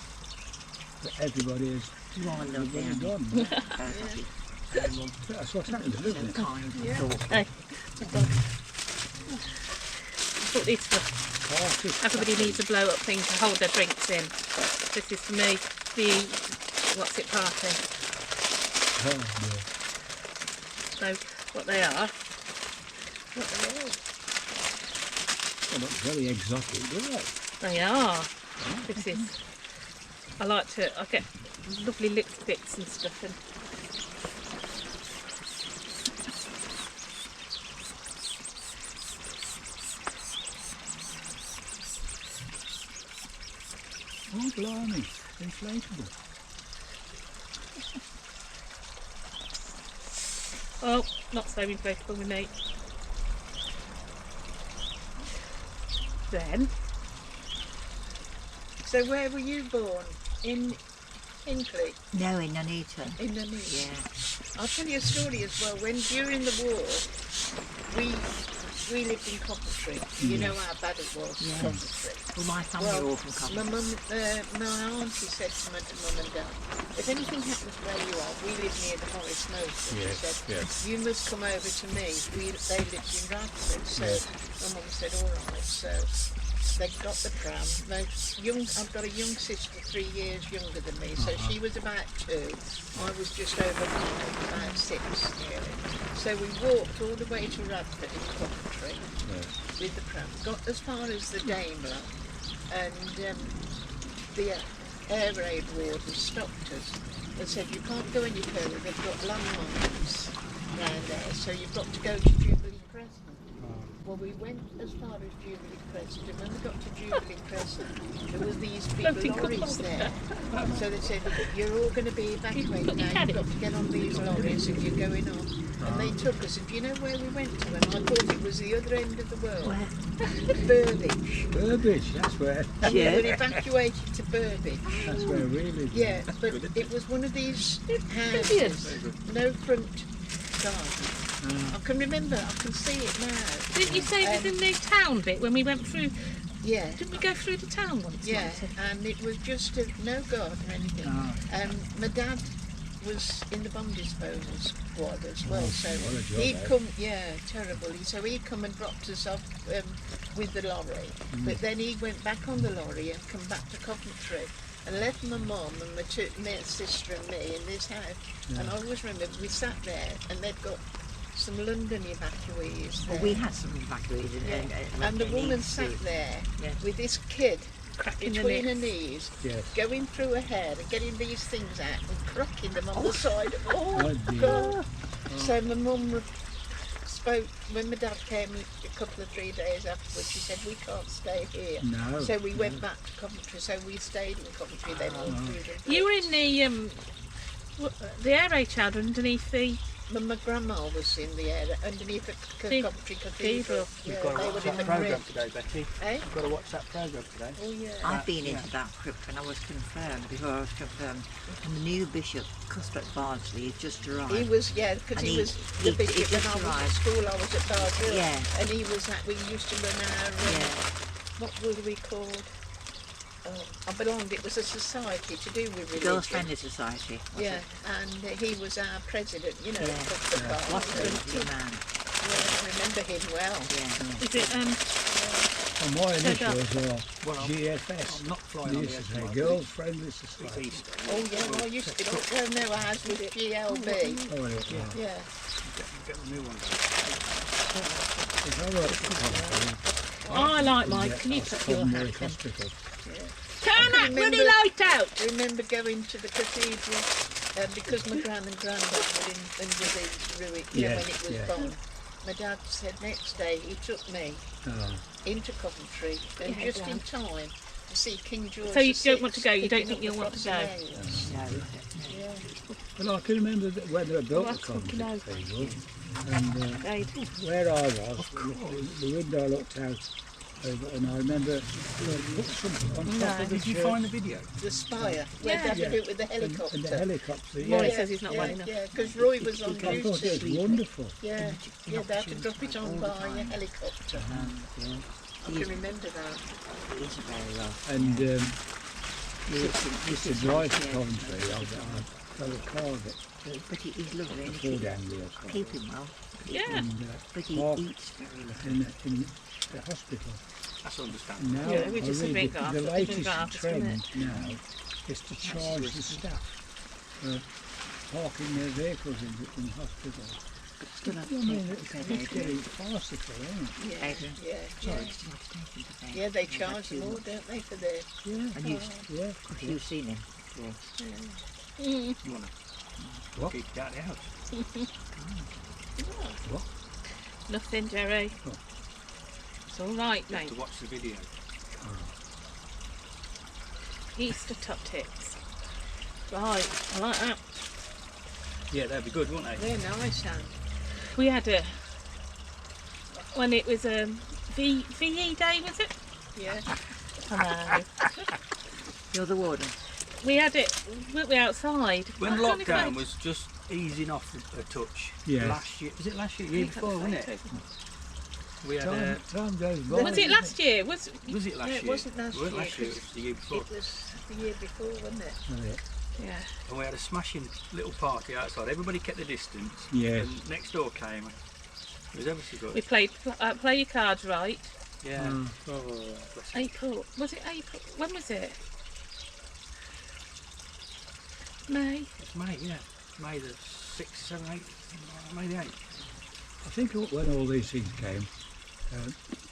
Speaker 1: But everybody is
Speaker 4: You are lovely,
Speaker 1: everybody
Speaker 4: Annie.
Speaker 1: gone. That's what happens, isn't
Speaker 4: So
Speaker 1: it?
Speaker 4: kind and
Speaker 2: Yeah.
Speaker 4: thoughtful.
Speaker 3: Hey, I thought this was,
Speaker 1: Artist
Speaker 3: everybody needs a blow up thing to hold their drinks in. This is for me, the what's it party.
Speaker 1: Oh, dear.
Speaker 3: So what they are,
Speaker 1: They look very exotic, don't they?
Speaker 3: they are. This is, I like to, I get lovely lip bits and stuff and
Speaker 1: Oh, blimey, inflatable.
Speaker 3: oh, not so inflatable with me. Then,
Speaker 2: So where were you born? In Hinckley,
Speaker 4: No, in Nuneaton.
Speaker 2: in the East.
Speaker 4: Yeah.
Speaker 2: I'll tell you a story as well. When during the war, we lived in Coventry. You know how bad it was,
Speaker 4: Yeah.
Speaker 2: Coventry.
Speaker 4: Well, my family are all from
Speaker 2: My
Speaker 4: Coventry.
Speaker 2: my auntie said to my mum and dad, if anything happens where you are, we live near the Morris Motor.
Speaker 1: Yes,
Speaker 2: She said,
Speaker 1: yes.
Speaker 2: you must come over to me. They lived in Radford, so my mum said, all right. So they got the pram. I've got a young sister, 3 years younger than me, so she was about 2. I was just over 5, about 6 nearly. So we walked all the way to Radford in Coventry with the pram. Got as far as the Daimler, and the air raid warden stopped us and said, you can't go any further, they've got landmines round there, so you've got to go to Jubilee Crescent. Well, we went as far as Jubilee Crescent, and when we got to Jubilee Crescent, there was these big lorries there. So they said, you're all going to be evacuated now, you've got to get on these lorries and you're going on. And they took us, and do you know where we went to? And I thought it was the other end of the world. Burbage.
Speaker 1: Burbage, that's where.
Speaker 2: And we
Speaker 4: Yeah.
Speaker 2: were evacuated to Burbage.
Speaker 1: That's where we live.
Speaker 2: Yeah, but it was one of these houses, no front garden. I can remember, I can see it now.
Speaker 3: didn't you say it was in the town bit when we went through?
Speaker 2: Yeah,
Speaker 3: Didn't we go through the town once?
Speaker 2: yeah,
Speaker 3: Martin?
Speaker 2: and it was just no garden or anything. My dad was in the bomb disposal squad as well, so
Speaker 1: what a job,
Speaker 2: he'd
Speaker 1: eh?
Speaker 2: come, yeah, terribly. So he'd come and dropped us off with the lorry, but then he went back on the lorry and come back to Coventry and left my mum and my sister and me in this house. And I always remember we sat there and they'd got some London evacuees there.
Speaker 4: Well, we had some evacuees
Speaker 2: And the
Speaker 4: in
Speaker 2: woman
Speaker 4: East
Speaker 2: sat
Speaker 4: Street.
Speaker 2: there
Speaker 4: Yeah.
Speaker 2: with this kid
Speaker 3: Cracking the
Speaker 2: between her
Speaker 3: lips.
Speaker 2: knees,
Speaker 1: Yes.
Speaker 2: going through her hair and getting these things out and cracking them on the side.
Speaker 1: Oh,
Speaker 2: Oh,
Speaker 1: dear.
Speaker 2: God. So my mum spoke, when my dad came a couple of 3 days afterwards, she said, we can't stay here.
Speaker 1: No.
Speaker 2: So we went back to Coventry, so we stayed in Coventry then all through the...
Speaker 3: You were in the air raid shelter underneath the.
Speaker 2: My grandma was in the air underneath the Coventry Cathedral.
Speaker 5: You've
Speaker 2: Yeah,
Speaker 5: got to
Speaker 2: they
Speaker 5: watch
Speaker 2: were in
Speaker 5: that
Speaker 2: the
Speaker 5: programme
Speaker 2: bridge.
Speaker 5: today, Betty.
Speaker 2: Eh?
Speaker 5: You've got to watch that programme today.
Speaker 2: Oh yeah.
Speaker 4: I've been
Speaker 5: Yeah.
Speaker 4: into that crypt when I was confirmed, before I was confirmed. And the new bishop, Cuthbert Bardsley, had just arrived.
Speaker 2: He was, yeah, because
Speaker 4: And
Speaker 2: he
Speaker 4: he-
Speaker 2: was the
Speaker 4: he
Speaker 2: bishop when
Speaker 4: just
Speaker 2: I was at
Speaker 4: arrived.
Speaker 2: school. I was at Bardhill,
Speaker 4: Yeah.
Speaker 2: and he was we used to run our,
Speaker 4: Yeah.
Speaker 2: what were we called? I belonged, it was a society to do with religion.
Speaker 4: Girls' Friendly Society. Was
Speaker 2: Yeah,
Speaker 4: it?
Speaker 2: and he was our president, you know,
Speaker 4: Yeah.
Speaker 2: Cuthbert
Speaker 4: What a
Speaker 2: Bardhill.
Speaker 4: lovely man.
Speaker 2: Yeah, I remember him well.
Speaker 4: Yeah.
Speaker 3: Is it
Speaker 1: And my
Speaker 3: Set up.
Speaker 1: initials are
Speaker 5: Well,
Speaker 1: GFS.
Speaker 5: I'm not flying
Speaker 1: They
Speaker 5: on
Speaker 1: used
Speaker 5: the
Speaker 1: to
Speaker 5: edge
Speaker 1: say
Speaker 5: of my
Speaker 1: Girls Friendly
Speaker 5: It's
Speaker 1: Society.
Speaker 5: Easter.
Speaker 2: Oh yeah, well, I used to, oh no, ours was GLB.
Speaker 1: Oh, yeah.
Speaker 2: Yeah.
Speaker 5: Get the new one down.
Speaker 1: If I worked at Coventry,
Speaker 3: I like mine.
Speaker 1: yeah,
Speaker 3: Can you
Speaker 1: that's
Speaker 3: put your
Speaker 1: Coventry
Speaker 3: hat in?
Speaker 1: Hospital.
Speaker 3: Turn that
Speaker 2: remember-
Speaker 3: bloody light out!
Speaker 2: I remember going to the cathedral because my gran and granddad were in Leeds ruin, you know,
Speaker 1: Yeah,
Speaker 2: when it was
Speaker 1: yeah.
Speaker 2: bombed. My dad said next day he took me
Speaker 1: Oh,
Speaker 2: into Coventry and
Speaker 3: Yeah,
Speaker 2: just
Speaker 3: yeah.
Speaker 2: in time to see King George
Speaker 3: So you
Speaker 2: VI
Speaker 3: don't want to go, you don't
Speaker 2: picking
Speaker 3: think
Speaker 2: up
Speaker 3: you'll
Speaker 2: the
Speaker 3: want to
Speaker 2: cross
Speaker 3: go?
Speaker 2: and nails.
Speaker 4: No.
Speaker 2: Yeah.
Speaker 1: well, I can remember that when they built
Speaker 3: Well,
Speaker 1: the
Speaker 3: that's good to
Speaker 1: Coventry
Speaker 3: know.
Speaker 1: Cathedral, and
Speaker 3: Right.
Speaker 1: where I was, the window I looked out And I remember put something on top of the
Speaker 5: Did you
Speaker 1: church.
Speaker 5: find the video?
Speaker 2: The spire, where
Speaker 3: Yeah.
Speaker 2: they had to do it with the
Speaker 1: and
Speaker 2: helicopter.
Speaker 1: the helicopter,
Speaker 3: Roy
Speaker 1: yeah.
Speaker 3: says he's not well enough.
Speaker 2: Yeah, because Roy was on
Speaker 1: I thought it was
Speaker 2: duty.
Speaker 1: wonderful.
Speaker 2: Yeah,
Speaker 4: You know,
Speaker 2: they had to
Speaker 4: she
Speaker 2: drop
Speaker 4: was
Speaker 2: it on
Speaker 4: all the
Speaker 2: by a
Speaker 4: time.
Speaker 2: helicopter.
Speaker 4: Yeah.
Speaker 2: I can remember that.
Speaker 4: It is very rough.
Speaker 1: And
Speaker 4: yeah.
Speaker 1: used to drive to Coventry. I got a car that
Speaker 4: But he's lovely. And
Speaker 1: four down wheels.
Speaker 4: keep him well.
Speaker 3: Yeah.
Speaker 1: And
Speaker 4: But he
Speaker 1: Mark
Speaker 4: eats very little.
Speaker 1: in the hospital.
Speaker 5: That's understandable.
Speaker 1: Now
Speaker 3: Yeah, we
Speaker 1: I
Speaker 3: just
Speaker 1: read
Speaker 3: drink
Speaker 1: the
Speaker 3: after-
Speaker 1: latest
Speaker 3: drink after,
Speaker 1: trend
Speaker 3: isn't
Speaker 1: now is to charge the staff for parking their vehicles in hospital.
Speaker 4: Still have
Speaker 1: I
Speaker 4: to
Speaker 1: mean,
Speaker 4: take
Speaker 1: it's
Speaker 4: him to bed,
Speaker 1: getting
Speaker 4: Adrian.
Speaker 1: farcical, isn't it?
Speaker 2: Yeah,
Speaker 4: Adrian.
Speaker 2: yeah,
Speaker 4: Sorry,
Speaker 2: yeah.
Speaker 4: still have to take him to bed.
Speaker 2: Yeah, they
Speaker 4: I've had
Speaker 2: charge
Speaker 4: too
Speaker 2: them all,
Speaker 4: much.
Speaker 2: don't they, for their...
Speaker 1: Yeah,
Speaker 4: And you,
Speaker 1: yeah.
Speaker 4: because you've seen him. Yeah.
Speaker 3: Mm.
Speaker 5: You want
Speaker 1: What?
Speaker 5: to keep it out of the house?
Speaker 3: Nothing, Jerry.
Speaker 1: Oh.
Speaker 3: It's all right,
Speaker 5: You have
Speaker 3: mate.
Speaker 5: to watch the video.
Speaker 3: Easter top tips. Right, I like that.
Speaker 5: Yeah, that'd be good, wouldn't they?
Speaker 2: They're nice, and
Speaker 3: We had a when it was VE day, was it?
Speaker 2: yeah.
Speaker 3: I know.
Speaker 4: You're the warden.
Speaker 3: We had it, weren't we, outside?
Speaker 5: When
Speaker 3: I can't
Speaker 5: lockdown
Speaker 3: remember.
Speaker 5: was just easing off a touch.
Speaker 1: Yes.
Speaker 5: Last year, was it last year? Year before, wasn't it? We had.
Speaker 1: Time goes by.
Speaker 3: Was it last year? Was
Speaker 5: Was it last
Speaker 2: No,
Speaker 5: year?
Speaker 2: it wasn't last
Speaker 5: It weren't
Speaker 2: year,
Speaker 5: last year. It
Speaker 2: 'cause
Speaker 5: was the year before.
Speaker 2: It was the year before, wasn't it?
Speaker 3: yeah.
Speaker 5: And we had a smashing little party outside. Everybody kept the distance.
Speaker 1: Yes.
Speaker 5: And next door came. It was ever so
Speaker 3: We
Speaker 5: good.
Speaker 3: played play your cards right.
Speaker 5: Yeah.
Speaker 1: Mm.
Speaker 5: Oh, bless you.
Speaker 3: April, was it April? When was it? May.
Speaker 5: It's May, yeah. May the 6th, 7th, 8th, May the 8th.
Speaker 1: I think when all these things came,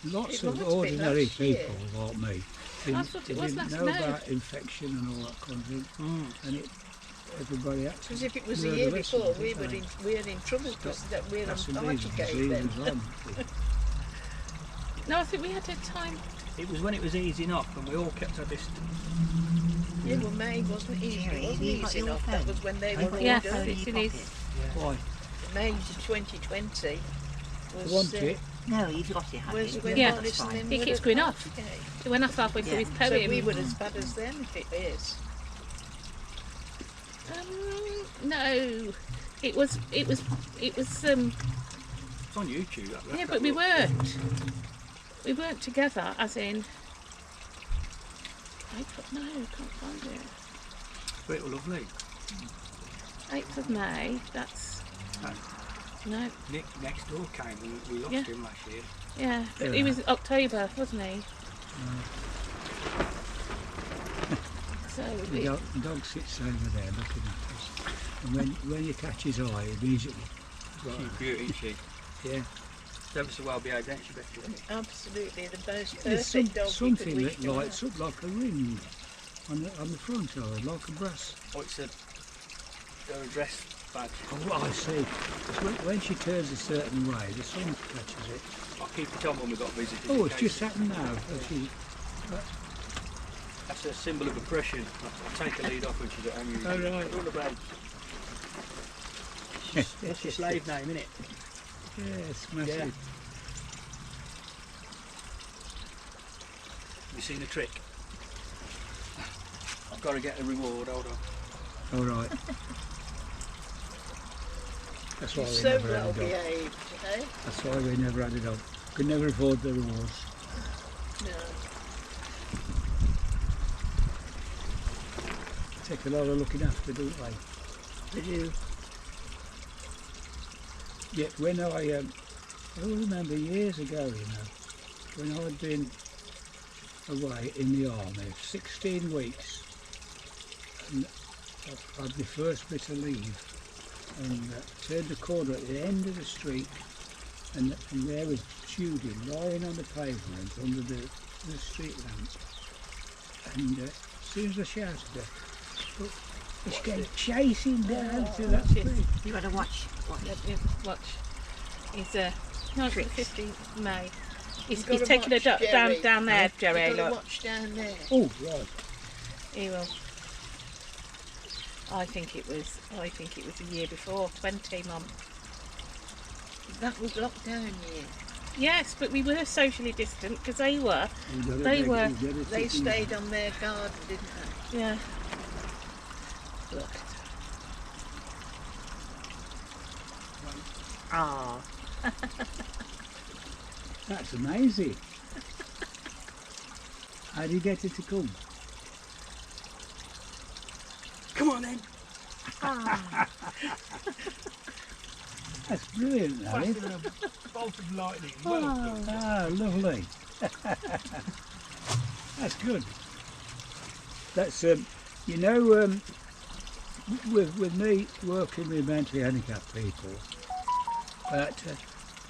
Speaker 1: lots
Speaker 2: It
Speaker 1: of
Speaker 2: must be
Speaker 1: ordinary
Speaker 2: last year.
Speaker 1: people like me
Speaker 3: I thought it was
Speaker 1: didn't
Speaker 3: last
Speaker 1: know
Speaker 3: May.
Speaker 1: about infection and all that kind of thing, and everybody had to.
Speaker 2: Because if it was the
Speaker 1: learn
Speaker 2: year
Speaker 1: the lesson,
Speaker 2: before,
Speaker 1: didn't they?
Speaker 2: we're in trouble because that we're on
Speaker 1: Passing
Speaker 2: party
Speaker 1: these
Speaker 2: game
Speaker 1: diseases
Speaker 2: then.
Speaker 1: on.
Speaker 3: No, I think we had a time.
Speaker 5: It was when it was easing up and we all kept our distance.
Speaker 2: Yeah, well, May wasn't easy.
Speaker 4: Jerry,
Speaker 2: It wasn't
Speaker 4: have you got
Speaker 2: easy
Speaker 4: your
Speaker 2: enough. That
Speaker 4: phone?
Speaker 2: was when they
Speaker 1: Have
Speaker 2: were
Speaker 1: you
Speaker 2: all
Speaker 3: Yeah,
Speaker 1: got
Speaker 2: done.
Speaker 3: it's in his.
Speaker 1: Why?
Speaker 2: May 2020
Speaker 1: I
Speaker 2: was,
Speaker 1: want it.
Speaker 4: No, you've got it, haven't
Speaker 2: was
Speaker 4: you?
Speaker 2: when
Speaker 3: Yeah.
Speaker 2: Boris and them
Speaker 3: It
Speaker 2: were
Speaker 3: keeps
Speaker 2: at
Speaker 3: going
Speaker 2: party
Speaker 3: off.
Speaker 2: game.
Speaker 3: It went off halfway through
Speaker 4: Yeah.
Speaker 3: his
Speaker 2: So
Speaker 3: poem.
Speaker 2: we were as bad as them, if it is.
Speaker 3: No, it was.
Speaker 5: It's on YouTube.
Speaker 3: Yeah, but we weren't. We weren't together, as in. April, no, I can't find it.
Speaker 5: But it was lovely.
Speaker 3: 8th of May. That's
Speaker 5: No.
Speaker 3: no.
Speaker 5: Nick next door came and we lost
Speaker 3: Yeah.
Speaker 5: him last year.
Speaker 3: Yeah, but
Speaker 1: Yeah.
Speaker 3: he was October, wasn't he? So
Speaker 1: The dog sits over there looking at us, and when you catch his eye, immediately.
Speaker 5: She's beauty, isn't she?
Speaker 1: Yeah.
Speaker 5: She's ever so well behaved, ain't she, Becky?
Speaker 2: Absolutely, the most
Speaker 1: There's
Speaker 2: perfect dog you could
Speaker 1: something
Speaker 2: wish
Speaker 1: that
Speaker 2: to
Speaker 1: lights
Speaker 2: have.
Speaker 1: up like a ring on the front of it, like a brass.
Speaker 5: Oh, it's a dress badge.
Speaker 1: Oh, I see. It's when she turns a certain way, the sun catches it.
Speaker 5: I'll keep it on when we've got visitors.
Speaker 1: Oh,
Speaker 5: in
Speaker 1: it's
Speaker 5: case.
Speaker 1: just happened now.
Speaker 5: That's a symbol of oppression. I'll take a lead off when she's at home.
Speaker 1: Oh, right.
Speaker 5: All about. That's your slave name, isn't it?
Speaker 1: Yes, massive.
Speaker 5: Yeah. Have you seen a trick? I've got to get a reward, hold on.
Speaker 1: All right. That's why we
Speaker 2: So
Speaker 1: never
Speaker 2: well
Speaker 1: had a dog.
Speaker 2: behaved, eh?
Speaker 1: That's why we never had a dog. Could never afford the rewards.
Speaker 2: No.
Speaker 1: Take a lot of looking after, don't they?
Speaker 4: They do.
Speaker 1: Yet when I remember years ago, when I'd been away in the army, 16 weeks, and I had my first bit of leave, and turned the corner at the end of the street, and there was Judy lying on the pavement under the street lamp, and as soon as I shouted her, she came chasing down to that
Speaker 3: Watch it.
Speaker 1: street.
Speaker 4: You got to watch.
Speaker 3: let me watch. He's no, it's the 15th of May. He's
Speaker 2: You've gotta
Speaker 3: taking a
Speaker 2: watch Jerry.
Speaker 3: down there, Jerry.
Speaker 2: You've got to
Speaker 3: Look,
Speaker 2: watch down there.
Speaker 1: Oh, right.
Speaker 3: he will. I think it was the year before, 20, Mum.
Speaker 2: That was lockdown year.
Speaker 3: Yes, but we were socially distant because they were.
Speaker 1: You gotta
Speaker 3: They
Speaker 1: make-
Speaker 3: were-
Speaker 1: you gotta
Speaker 2: They
Speaker 1: sit in-
Speaker 2: stayed on their garden, didn't they?
Speaker 3: Yeah. Look.
Speaker 4: Ah,
Speaker 1: That's amazing. How do you get it to come?
Speaker 5: Come on then.
Speaker 1: That's brilliant, that is.
Speaker 5: Faster than a bolt of lightning. Well done.
Speaker 1: Ah, lovely. That's good. That's you know, with me working with mentally handicapped people, that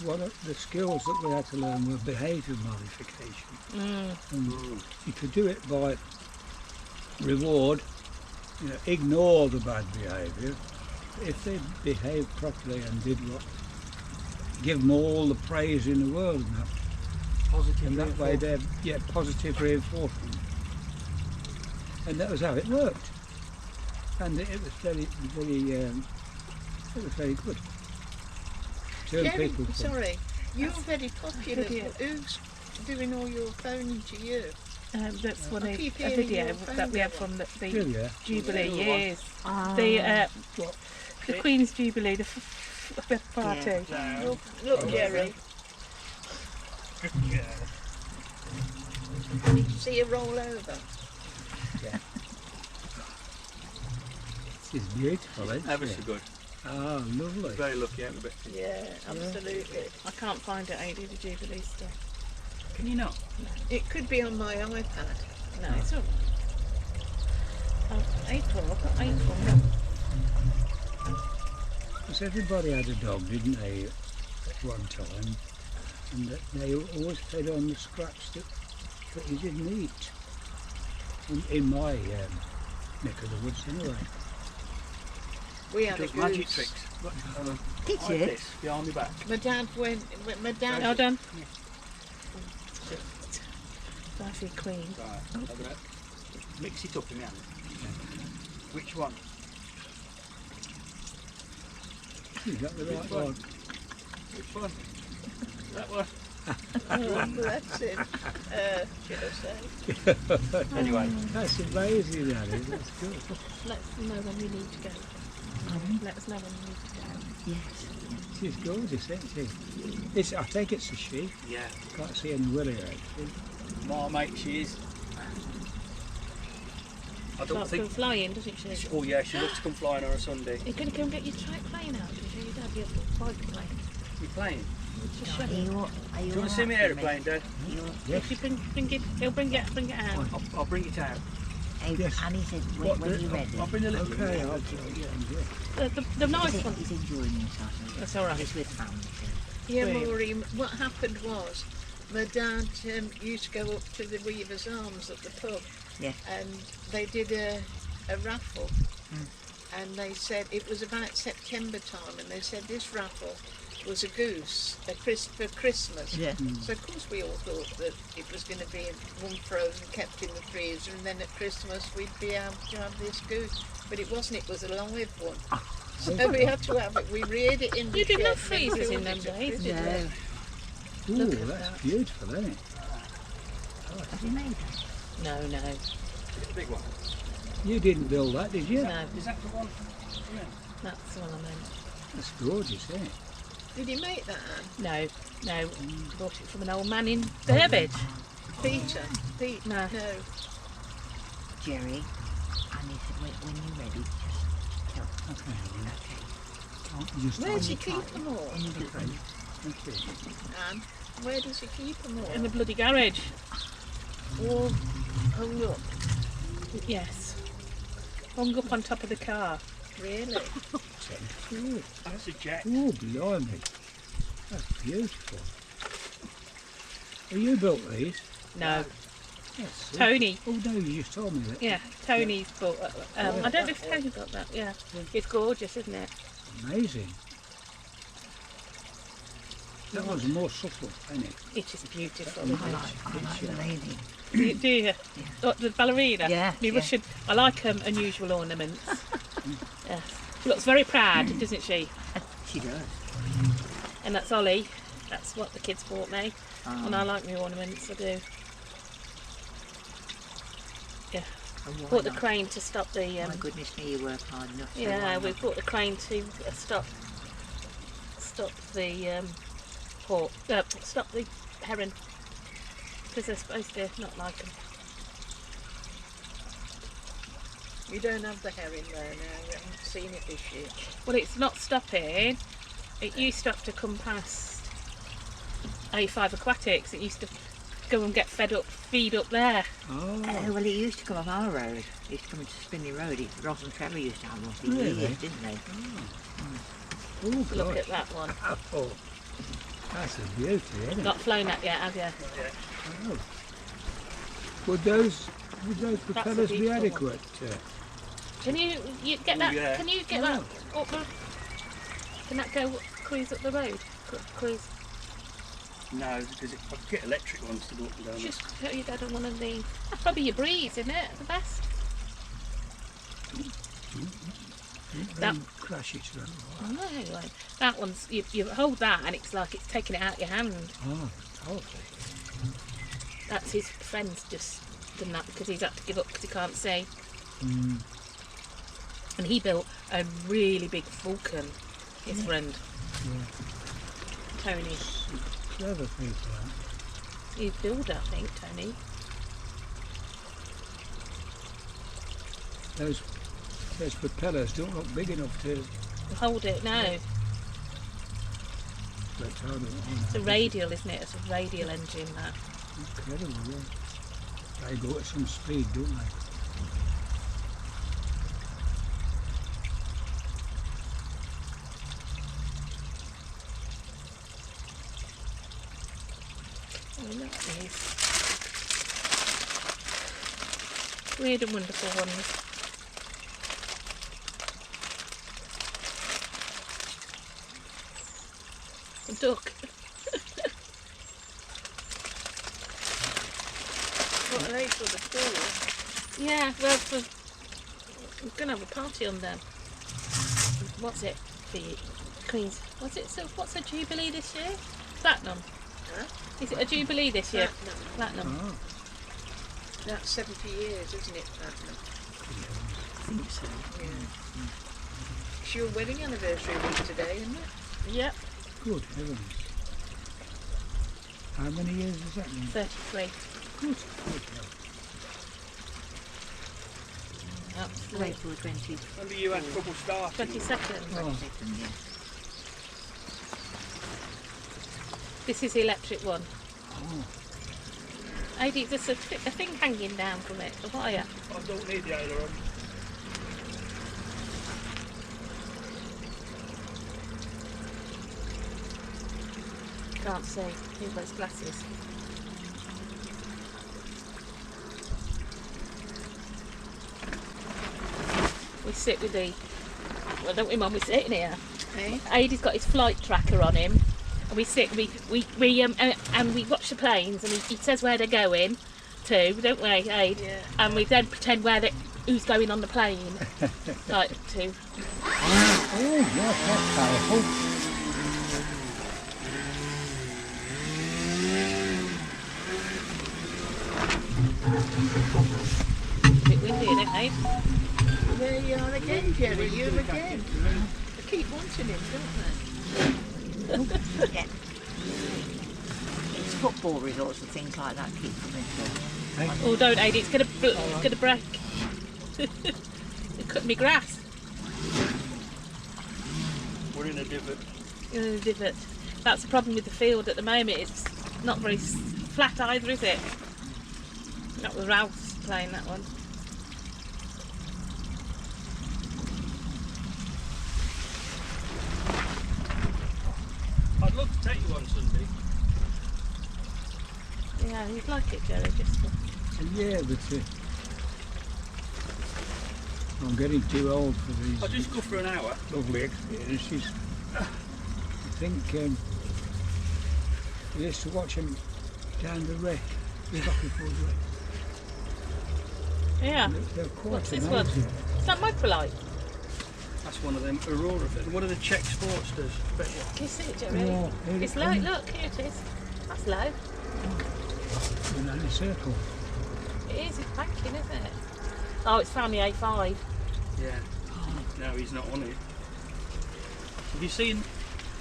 Speaker 1: one of the skills that we had to learn were behaviour modification. And you could do it by reward, you know, ignore the bad behaviour. If they behaved properly and did what, give them all the praise in the world, and that,
Speaker 5: Positive.
Speaker 1: and that way they're positive reinforcement. And that was how it worked. And it was very, it was very good. Turn
Speaker 2: Jerry,
Speaker 1: people from-
Speaker 2: sorry, you're very popular.
Speaker 3: Video.
Speaker 2: Who's doing all your phoning to you?
Speaker 3: That's one
Speaker 2: I
Speaker 3: of
Speaker 2: keep
Speaker 3: a
Speaker 2: hearing
Speaker 3: video
Speaker 2: your phone
Speaker 3: that we had
Speaker 2: go
Speaker 3: from the
Speaker 1: Yeah.
Speaker 3: Jubilee
Speaker 2: Yeah.
Speaker 3: years.
Speaker 4: ah.
Speaker 3: The Queen's Jubilee, the party.
Speaker 2: Look, look, Jerry.
Speaker 5: Yeah.
Speaker 2: Did you see her roll over?
Speaker 1: It's beautiful, isn't
Speaker 5: Ever
Speaker 1: it?
Speaker 5: so good.
Speaker 1: Oh, lovely.
Speaker 5: Very lucky, ain't we, Betty?
Speaker 2: Yeah, absolutely.
Speaker 3: I can't find it, Adi, the Jubilee stuff.
Speaker 5: Can you not?
Speaker 2: It could be on my iPad.
Speaker 3: No, it's all right. Oh, April, I've got April. No.
Speaker 1: Because everybody had a dog, didn't they, at one time? And that they always fed on the scraps that you didn't eat. In my neck of the woods, anyway.
Speaker 2: We had a
Speaker 5: Does magic
Speaker 2: goose.
Speaker 5: tricks. Look,
Speaker 4: Did
Speaker 5: like
Speaker 4: you?
Speaker 5: this, behind my back.
Speaker 2: My dad went. My dad.
Speaker 3: Well done. Classy Queen.
Speaker 5: Right, I'm gonna mix it up in my hand. Which one?
Speaker 1: You got the right
Speaker 5: Which one?
Speaker 1: one.
Speaker 5: Which one? That one.
Speaker 2: Oh, bless him. Should I say?
Speaker 5: Anyway,
Speaker 1: That's amazing, that is. That's good.
Speaker 3: Let us know when you need to go. Let us know when you need to go.
Speaker 4: Yes.
Speaker 1: She's gorgeous, isn't she? It's, I think it's a she.
Speaker 5: yeah,
Speaker 1: Can't see any willy actually.
Speaker 5: my mate, she is. I don't
Speaker 3: Starts
Speaker 5: think.
Speaker 3: going flying, doesn't she?
Speaker 5: Oh yeah, she loves to come flying on a Sunday.
Speaker 3: You're going to go and get your plane out, did you? Your dad, your bike plane.
Speaker 5: You playing?
Speaker 3: Just
Speaker 4: Are
Speaker 3: show
Speaker 4: you,
Speaker 3: him.
Speaker 4: are you
Speaker 5: Do you want to see me aeroplane, Dad?
Speaker 1: Yes.
Speaker 3: If you bring it, he'll bring it out.
Speaker 5: I'll bring it out.
Speaker 1: Yes.
Speaker 4: Annie said
Speaker 5: What,
Speaker 4: when you're ready.
Speaker 5: I'll bring a little.
Speaker 1: Okay, I'll yeah.
Speaker 3: The nice one.
Speaker 4: He's enjoying himself.
Speaker 3: That's all right.
Speaker 4: He's with family too.
Speaker 2: Yeah,
Speaker 3: Brilliant.
Speaker 2: Maureen, what happened was my dad used to go up to the Weaver's Arms at the pub.
Speaker 4: Yeah.
Speaker 2: And they did a raffle. And they said it was about September time, and they said this raffle was a goose for Christmas.
Speaker 4: Yeah.
Speaker 2: So of course we all thought that it was going to be one frozen, kept in the freezer, and then at Christmas we'd be able to have this goose. But it wasn't, it was a live one. So we had to have it, we reared it in the
Speaker 3: You didn't
Speaker 2: shed
Speaker 3: have
Speaker 2: and then
Speaker 3: freezers in
Speaker 2: filled
Speaker 3: them
Speaker 2: it at
Speaker 3: days,
Speaker 4: No.
Speaker 2: Christmas.
Speaker 1: Ooh,
Speaker 3: Look at
Speaker 1: that's
Speaker 3: that.
Speaker 1: beautiful, isn't it?
Speaker 4: Have you made it?
Speaker 3: No, no,
Speaker 5: The big one.
Speaker 1: You didn't build that, did you?
Speaker 3: no.
Speaker 5: Is that the one? Yeah.
Speaker 3: That's the one I meant.
Speaker 1: That's gorgeous, isn't it?
Speaker 2: Did he make that, Anne?
Speaker 3: No, no. Bought it from an old man in Burbage.
Speaker 2: Peter? Pete?
Speaker 3: No.
Speaker 2: No.
Speaker 4: Jerry, Annie said when you're ready, just tell.
Speaker 1: Okay.
Speaker 4: Okay.
Speaker 1: I'll just
Speaker 2: Where does he
Speaker 4: try
Speaker 2: keep
Speaker 4: it.
Speaker 2: them all,
Speaker 4: When you get ready.
Speaker 1: Thank you.
Speaker 2: Anne? Where does he keep them all?
Speaker 3: In the bloody garage.
Speaker 2: All hung up.
Speaker 3: Yes. Hung up on top of the car.
Speaker 2: Really?
Speaker 1: Ooh,
Speaker 5: That's a jet.
Speaker 1: ooh, blimey. That's beautiful. Have you built these?
Speaker 3: No.
Speaker 1: Yes.
Speaker 3: Tony.
Speaker 1: Oh no, you just told me that.
Speaker 3: Yeah, Tony's built. I don't know if Tony got that. Yeah. It's gorgeous, isn't it?
Speaker 1: Amazing. That was more subtle, isn't it?
Speaker 3: It is beautiful,
Speaker 4: I
Speaker 3: isn't it?
Speaker 4: like the lady.
Speaker 3: Do you? Oh, the ballerina?
Speaker 4: Yeah,
Speaker 3: Me
Speaker 4: yeah.
Speaker 3: Russian. I like unusual ornaments. Yes. She looks very proud, doesn't she?
Speaker 4: She does.
Speaker 3: And that's Ollie. That's what the kids bought me.
Speaker 4: Oh,
Speaker 3: And I like my ornaments, I do. Yeah.
Speaker 4: and why
Speaker 3: Bought the
Speaker 4: not?
Speaker 3: crane to stop the...
Speaker 4: My goodness me, you work hard enough. So
Speaker 3: yeah,
Speaker 4: why
Speaker 3: we
Speaker 4: not?
Speaker 3: bought the crane to stop the stop the heron. Because they're supposed to not like them.
Speaker 2: You don't have the herring there now. We haven't seen it this year.
Speaker 3: Well, it's not stopping. It used to have to come past A5 Aquatics. It used to go and get feed up there.
Speaker 1: Oh,
Speaker 4: Oh, well, it used to come off our road. It used to come into Spinney Road. Ross and Trevor used to have one for
Speaker 1: Really?
Speaker 4: years, didn't they?
Speaker 1: oh
Speaker 3: Look
Speaker 1: God.
Speaker 3: at that one.
Speaker 1: Oh, that's a beauty, isn't it?
Speaker 3: Not flown that yet, have you?
Speaker 1: Oh. Would those propellers be
Speaker 3: beautiful one.
Speaker 1: adequate?
Speaker 3: Can you get that?
Speaker 5: yeah.
Speaker 3: Can you get that up the? Can that go cruise up the road? Cruise.
Speaker 5: No, because I could get electric ones to go up and down.
Speaker 3: Just put your dad on one of the. That's probably your breeze, isn't it? The best. That-
Speaker 1: Crash it through.
Speaker 3: Oh, no, like, that one's you hold that and it's like it's taking it out your hand.
Speaker 1: Oh, totally.
Speaker 3: That's his friend's just done that because he's had to give up because he can't see.
Speaker 1: Mm.
Speaker 3: And he built a really big Vulcan. His friend Tony.
Speaker 1: Clever people, aren't
Speaker 3: He's a builder, I think. Tony.
Speaker 1: they? Those propellers don't look big enough to
Speaker 3: Hold it now.
Speaker 1: put on it.
Speaker 3: It's a radial, isn't it? It's a radial engine. That.
Speaker 1: Incredible, yeah. They go at some speed, don't they?
Speaker 3: Oh, look at these. Weird and wonderful ones. A duck.
Speaker 2: What are they for the pool?
Speaker 3: Yeah, well, we're going to have a party on them. What's it? The Queen's. What's it? So, what's a Jubilee this year? Platinum.
Speaker 2: Huh?
Speaker 3: Is it a Jubilee this year?
Speaker 2: Platinum.
Speaker 3: Platinum.
Speaker 1: Oh,
Speaker 2: That's 70 years, isn't it, Platinum?
Speaker 4: I think so.
Speaker 2: Yeah. It's your wedding anniversary week today, isn't it?
Speaker 3: Yep.
Speaker 1: good heavens. How many years does that mean?
Speaker 3: 33.
Speaker 1: Good. Good hell.
Speaker 3: Absolutely.
Speaker 4: April 20.
Speaker 5: Remember you had trouble starting?
Speaker 3: 22nd.
Speaker 1: Oh,
Speaker 4: Yeah.
Speaker 3: This is the electric one.
Speaker 1: oh.
Speaker 3: Adi, there's a thing hanging down from it. A wire.
Speaker 5: I don't need the aileron.
Speaker 3: Can't see. Who wears glasses? We sit with the. Well, don't we, Mum? We're sitting here.
Speaker 2: Eh?
Speaker 3: Aidy's got his flight tracker on him, and we sit. And we watch the planes, and he says where they're going to, don't we, Aid?
Speaker 2: Yeah.
Speaker 3: And we then pretend who's going on the plane, like to.
Speaker 1: Oh, yes, that's powerful.
Speaker 3: A bit windy, isn't it, Aid?
Speaker 2: There you are again, Jerry. You again. They keep wanting him, don't they?
Speaker 4: Yeah. It's football results and things like that keep coming through.
Speaker 3: Oh, don't, Aid. It's gonna break. It couldn't be grass.
Speaker 5: We're in a divot.
Speaker 3: Divot. That's the problem with the field at the moment. It's not very flat either, is it? Not with Ralph's playing that one.
Speaker 5: I'd love to take you on Sunday.
Speaker 3: Yeah, you'd like it, Jerry. Just
Speaker 1: Yeah, but I'm getting too old for these
Speaker 5: I'll just go for an hour.
Speaker 1: lovely experiences. I think we used to watch them down the wreck, the Rockyford wreck.
Speaker 3: yeah.
Speaker 1: They're quite
Speaker 3: What's this one?
Speaker 1: amazing.
Speaker 3: Is that microlight?
Speaker 5: I That's one of them Aurora. One of the Czech Sportsters. Bet you.
Speaker 3: Can you see it, Jerry?
Speaker 1: Yeah, here it
Speaker 3: It's low.
Speaker 1: comes.
Speaker 3: Look, here it is. That's low.
Speaker 1: In a circle.
Speaker 3: It is. It's banking, isn't it? Oh, it's found the A5.
Speaker 5: Yeah. No, he's not on it. Have you seen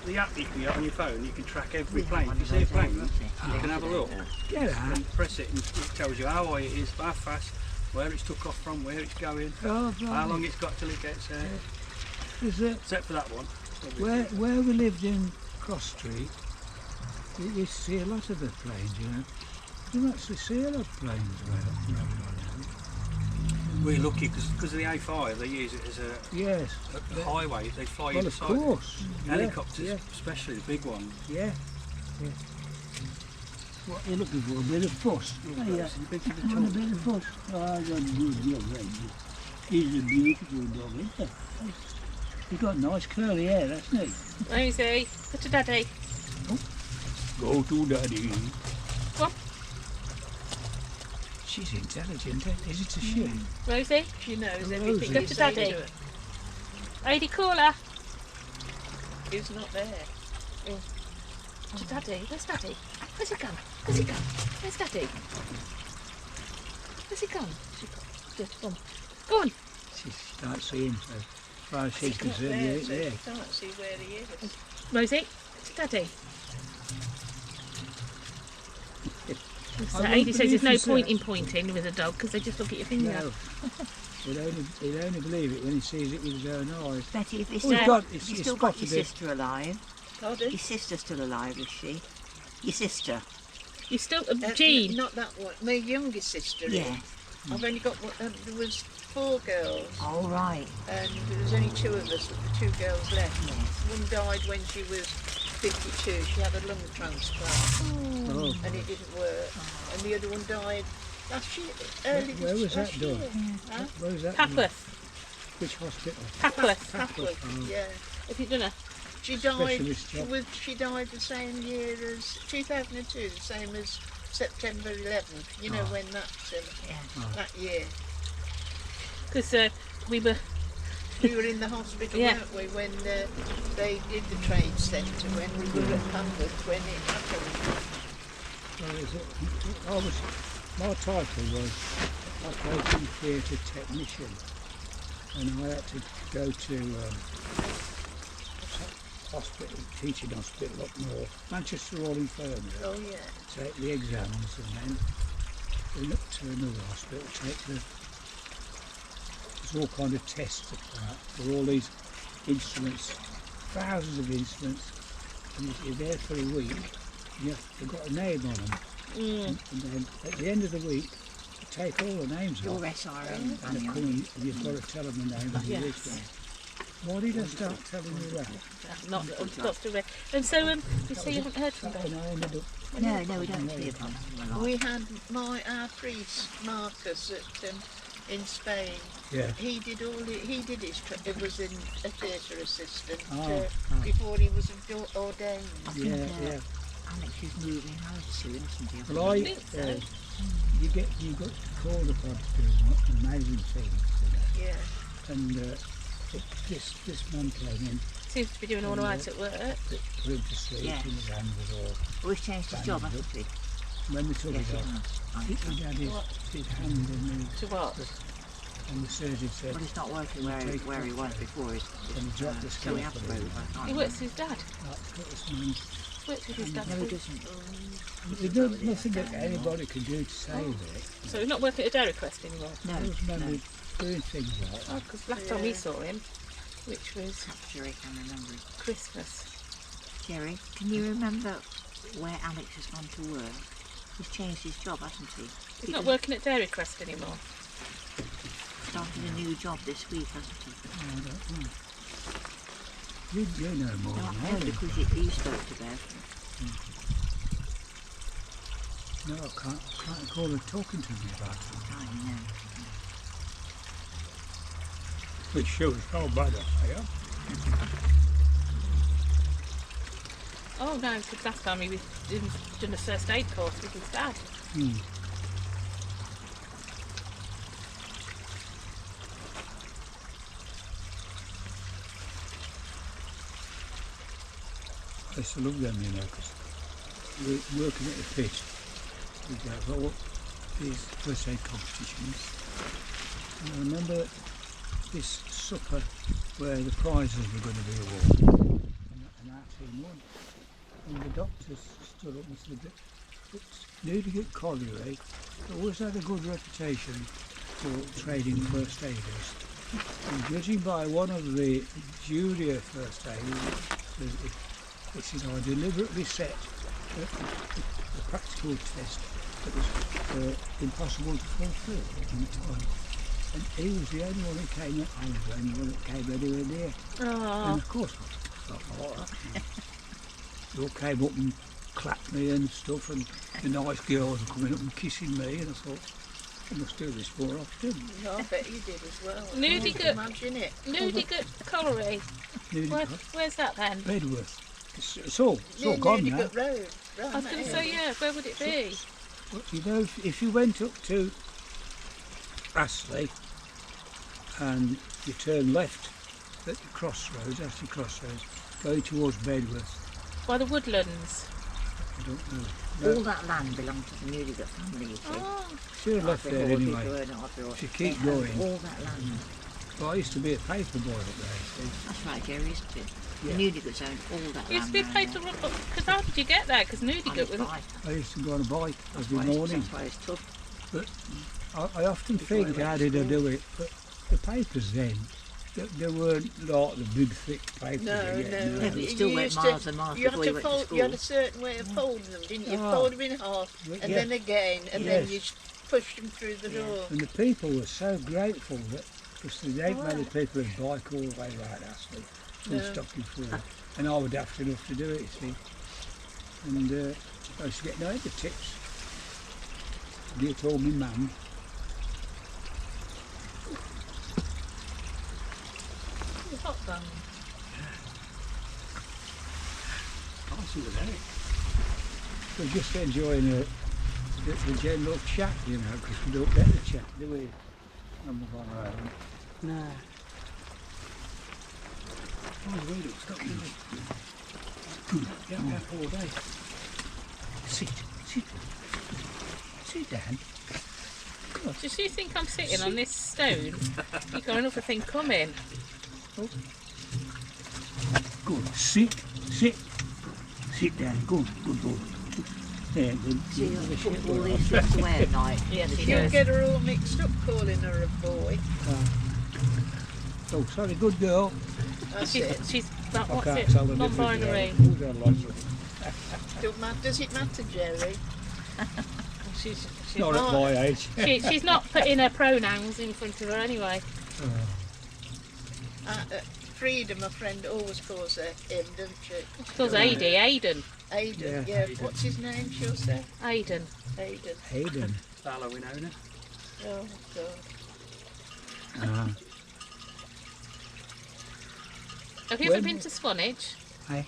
Speaker 5: the app you can get on your phone? You can track every plane. If you see a plane, you can have a look.
Speaker 1: Get out.
Speaker 5: And press it and it tells you how high it is, how fast, where it's took off from, where it's going,
Speaker 1: Oh,
Speaker 5: how long it's got till it gets there.
Speaker 1: Is it?
Speaker 5: Except for that one.
Speaker 1: Where we lived in Cross Street, you used to see a lot of the planes, you know. You actually see a lot of planes around like that.
Speaker 5: We're lucky because of the A5, they use it as
Speaker 1: Yes.
Speaker 5: a highway. They fly
Speaker 1: Well, of
Speaker 5: inside.
Speaker 1: course.
Speaker 5: Helicopters,
Speaker 1: Yeah,
Speaker 5: especially the big ones.
Speaker 1: yeah. Yeah. What are you looking for? A bit of fuss?
Speaker 5: Oh, yeah. A bit of a
Speaker 1: Want a
Speaker 5: talk.
Speaker 1: bit of fuss? Oh, I got a good dog, right? He's a beautiful dog, isn't he? He's got nice curly hair, hasn't he?
Speaker 3: Rosie, go to Daddy.
Speaker 1: Go to daddy.
Speaker 3: Go on.
Speaker 1: She's intelligent, is it a she?
Speaker 3: Rosie,
Speaker 2: She knows
Speaker 1: Rosie.
Speaker 2: everything
Speaker 3: Go
Speaker 2: you
Speaker 3: to
Speaker 2: say
Speaker 3: Daddy.
Speaker 2: to her.
Speaker 3: Heidi, call her.
Speaker 2: Who's not there?
Speaker 3: To Daddy. Where's Daddy? Where's he gone? Where's he gone? Where's Daddy? Where's he gone? Just go on. Go on.
Speaker 1: She starts seeing, so as far as she's
Speaker 2: He's not
Speaker 1: concerned,
Speaker 2: there,
Speaker 1: yeah,
Speaker 2: so
Speaker 1: yeah.
Speaker 2: you can't see where he is.
Speaker 3: Rosie, to Daddy. So
Speaker 1: I
Speaker 3: Heidi
Speaker 1: won't
Speaker 3: says there's
Speaker 1: believe
Speaker 3: no
Speaker 1: you
Speaker 3: point
Speaker 1: said-
Speaker 3: in pointing with a dog because they just look at your finger.
Speaker 1: No. He'll only believe it when he sees it with his own eyes.
Speaker 4: Betty, if you
Speaker 1: Oh,
Speaker 4: still,
Speaker 1: he's got,
Speaker 4: you
Speaker 1: he's
Speaker 4: still got your
Speaker 1: spotted it.
Speaker 4: sister alive.
Speaker 2: Pardon?
Speaker 4: Your sister's still alive, is she? Your sister?
Speaker 3: You still,
Speaker 2: Jean.
Speaker 3: Jean.
Speaker 2: Not that one. My youngest sister. is.
Speaker 4: Yeah.
Speaker 2: I've only got one. There was 4 girls,
Speaker 4: All right.
Speaker 2: and there was only 2 of us, 2 girls left.
Speaker 4: Yes.
Speaker 2: One died when she was 52. She had a lung transplant,
Speaker 1: Oh,
Speaker 2: and it didn't work. And the other one died last year. Early
Speaker 1: Where was
Speaker 2: last
Speaker 1: that done?
Speaker 2: year. Huh?
Speaker 1: where was that?
Speaker 3: Papworth.
Speaker 1: Which hospital?
Speaker 3: Papworth.
Speaker 2: Papworth, yeah.
Speaker 3: Have you done her?
Speaker 2: She died.
Speaker 1: Specialist job.
Speaker 2: She died the same year as 2002, the same as September 11th. You know
Speaker 1: Oh.
Speaker 2: when that year.
Speaker 3: Because we were.
Speaker 2: We were in the hospital,
Speaker 3: Yeah.
Speaker 2: weren't we, when they did the trade centre, when we were at Papworth when it happened.
Speaker 1: My title was Operating Theatre Technician, and I had to go to hospital, teaching hospital up north, Manchester Royal Infirmary,
Speaker 2: Oh yeah.
Speaker 1: take the exams, and then we up to another hospital, take there's all kind of tests for all these instruments, thousands of instruments, and you're there for a week, and they've got a name on them. And then at the end of the week, you take all the names
Speaker 4: Your
Speaker 1: off,
Speaker 4: SRM.
Speaker 1: and they come and you've got to tell them the name of the
Speaker 3: Yes.
Speaker 1: instrument. Why did I start telling you that?
Speaker 3: Not to read. And so you say you haven't heard from them?
Speaker 1: And I ended up.
Speaker 4: No, we don't hear from them a lot.
Speaker 2: We had our priest Marcus in Spain.
Speaker 1: Yeah.
Speaker 2: He did it was in a theatre assistant
Speaker 1: Oh,
Speaker 2: before he was ordained.
Speaker 4: I think
Speaker 1: Yeah.
Speaker 4: Alex is moving house soon, isn't he?
Speaker 1: Well,
Speaker 3: think so.
Speaker 1: you got called upon to do amazing things, you know.
Speaker 2: Yeah.
Speaker 1: And this man came in,
Speaker 3: Seems to be doing all right at work.
Speaker 1: that put him to sleep,
Speaker 4: Yeah.
Speaker 1: and his hand was all.
Speaker 4: Well, he's changed his job, hasn't he?
Speaker 1: When we took
Speaker 4: Yes,
Speaker 1: it
Speaker 4: he
Speaker 1: off,
Speaker 4: has.
Speaker 1: he had his hand in
Speaker 3: To what?
Speaker 1: and the surgeon said,
Speaker 4: Well, he's not working where he was before.
Speaker 1: and he dropped the
Speaker 4: So we have to
Speaker 1: scalpel.
Speaker 4: move.
Speaker 3: He works with his dad.
Speaker 1: Put this man.
Speaker 3: Works with his dad.
Speaker 4: No, he doesn't.
Speaker 1: There's nothing that anybody can do to save it.
Speaker 3: So he's not working at Dairy Quest anymore.
Speaker 4: No,
Speaker 1: Those men
Speaker 4: no.
Speaker 1: were doing things like
Speaker 3: Oh,
Speaker 1: that.
Speaker 3: because last time we saw him, which was
Speaker 4: Perhaps Jerry can remember it.
Speaker 3: Christmas.
Speaker 4: Jerry, can you remember where Alex has gone to work? He's changed his job, hasn't he?
Speaker 3: He's not working at Dairy Quest anymore.
Speaker 4: Started a new job this week, hasn't he?
Speaker 1: I don't know. You know more
Speaker 4: No,
Speaker 1: than I
Speaker 4: no,
Speaker 1: do.
Speaker 4: because he spoke to Bev.
Speaker 1: No, I can't recall her talking to me about it.
Speaker 4: I know.
Speaker 1: Which shows how bad I am.
Speaker 3: Oh no, because last time he was doing a first aid course with his dad.
Speaker 1: I used to love them, you know, because working at the pit, we'd have all these first aid competitions. And I remember this supper where the prizes were going to be awarded, and our team won. And the doctors stood up and said that Newdigate Colliery always had a good reputation for trading first aiders. And judging by one of the junior first aiders, it said I deliberately set a practical test that was impossible to fulfil in the time. And he was the only one who came, I was the only one that came anywhere near.
Speaker 3: Oh,
Speaker 1: And of course I felt all right. They all came up and clapped me and stuff, and the nice girls were coming up and kissing me, and I thought, I must do this more often.
Speaker 2: No, I bet you did as well.
Speaker 3: Newdigate.
Speaker 2: Imagine it.
Speaker 3: Newdigate Colliery. Where's that then?
Speaker 1: Bedworth. It's all
Speaker 2: Near
Speaker 1: gone now.
Speaker 2: Newdigate Road. Right
Speaker 3: I was going to say, yeah, where would it be?
Speaker 1: Well, you know, if you went up to Astley and you turn left at the crossroads, Astley Crossroads, going towards Bedworth,
Speaker 3: By the woodlands.
Speaker 1: I don't know.
Speaker 4: All that land belonged to the Newdigate family, you see.
Speaker 3: Oh,
Speaker 1: Should have left there anyway.
Speaker 4: If
Speaker 1: you keep going.
Speaker 4: All that land.
Speaker 1: Well, I used to be a paper boy up there, you see.
Speaker 4: That's right, Jerry used to.
Speaker 1: Yeah.
Speaker 4: The Newdigates owned all that
Speaker 3: it used to
Speaker 4: land.
Speaker 3: be
Speaker 4: round
Speaker 3: paid to
Speaker 4: there.
Speaker 3: run. Because how did you get there? Because
Speaker 4: On
Speaker 3: Newdigate
Speaker 4: his
Speaker 3: was.
Speaker 4: bike.
Speaker 1: I used to go on a bike
Speaker 4: That's
Speaker 1: every
Speaker 4: why it's-
Speaker 1: morning.
Speaker 4: That's why it's tough.
Speaker 1: But I often
Speaker 4: Before I
Speaker 1: think
Speaker 4: went
Speaker 1: how
Speaker 4: to
Speaker 1: did I
Speaker 4: school.
Speaker 1: do it? But the papers then, they weren't like the big thick papers.
Speaker 2: No,
Speaker 1: you get
Speaker 2: no.
Speaker 1: now.
Speaker 4: Yeah, but you still went
Speaker 2: used
Speaker 4: miles and miles
Speaker 2: you had
Speaker 4: before
Speaker 2: to
Speaker 4: you went to
Speaker 2: fold.
Speaker 4: school.
Speaker 2: You had a certain way of folding them, didn't you?
Speaker 1: Ah.
Speaker 2: Fold them in half,
Speaker 1: Well,
Speaker 2: and
Speaker 1: yeah.
Speaker 2: then again, and
Speaker 1: Yes.
Speaker 2: then you push them through the
Speaker 4: Yeah.
Speaker 2: door.
Speaker 1: And the people were so grateful that, because there ain't many
Speaker 2: Right.
Speaker 1: people who bike all the way round Astley from
Speaker 2: No.
Speaker 1: Stockingford. And I would have enough to do it, you see. And I used to get no the tips. Dear told me mum.
Speaker 3: Hot bun.
Speaker 5: Nice and good,
Speaker 1: We're just enjoying the general chat, you know, because we don't get the chat, do we? On the one road.
Speaker 5: No. Oh, the window, stop moving. Good. Yeah, I'm up all day.
Speaker 1: Sit down.
Speaker 3: Does you think I'm sitting on this stone? You got another thing coming.
Speaker 1: Good. Sit down. Good boy. There, good.
Speaker 4: See,
Speaker 1: Have a
Speaker 4: I
Speaker 1: shit
Speaker 4: put all
Speaker 1: with
Speaker 4: these
Speaker 1: her.
Speaker 4: things away at night.
Speaker 3: Yes, he
Speaker 2: You
Speaker 3: does.
Speaker 2: get her all mixed up calling her a boy.
Speaker 1: Oh, sorry, good girl.
Speaker 2: That's it.
Speaker 3: She's that,
Speaker 1: I
Speaker 3: what's
Speaker 1: can't
Speaker 3: it?
Speaker 1: tell the difference.
Speaker 3: Non-binary.
Speaker 1: Who's got lots of it?
Speaker 2: Don't matter. Does it matter, Jerry?
Speaker 3: She's
Speaker 1: Not at my age.
Speaker 3: she's not putting her pronouns in front of her anyway.
Speaker 2: Frida, my friend, always calls her him, doesn't she?
Speaker 3: She calls Aiden.
Speaker 2: Aidan.
Speaker 1: Yeah.
Speaker 2: Yeah. What's his name? She'll say
Speaker 3: Aiden.
Speaker 2: Aidan.
Speaker 1: Hayden.
Speaker 5: Halloween owner.
Speaker 2: Oh God.
Speaker 3: Have you ever
Speaker 1: When-
Speaker 3: been to Swanage?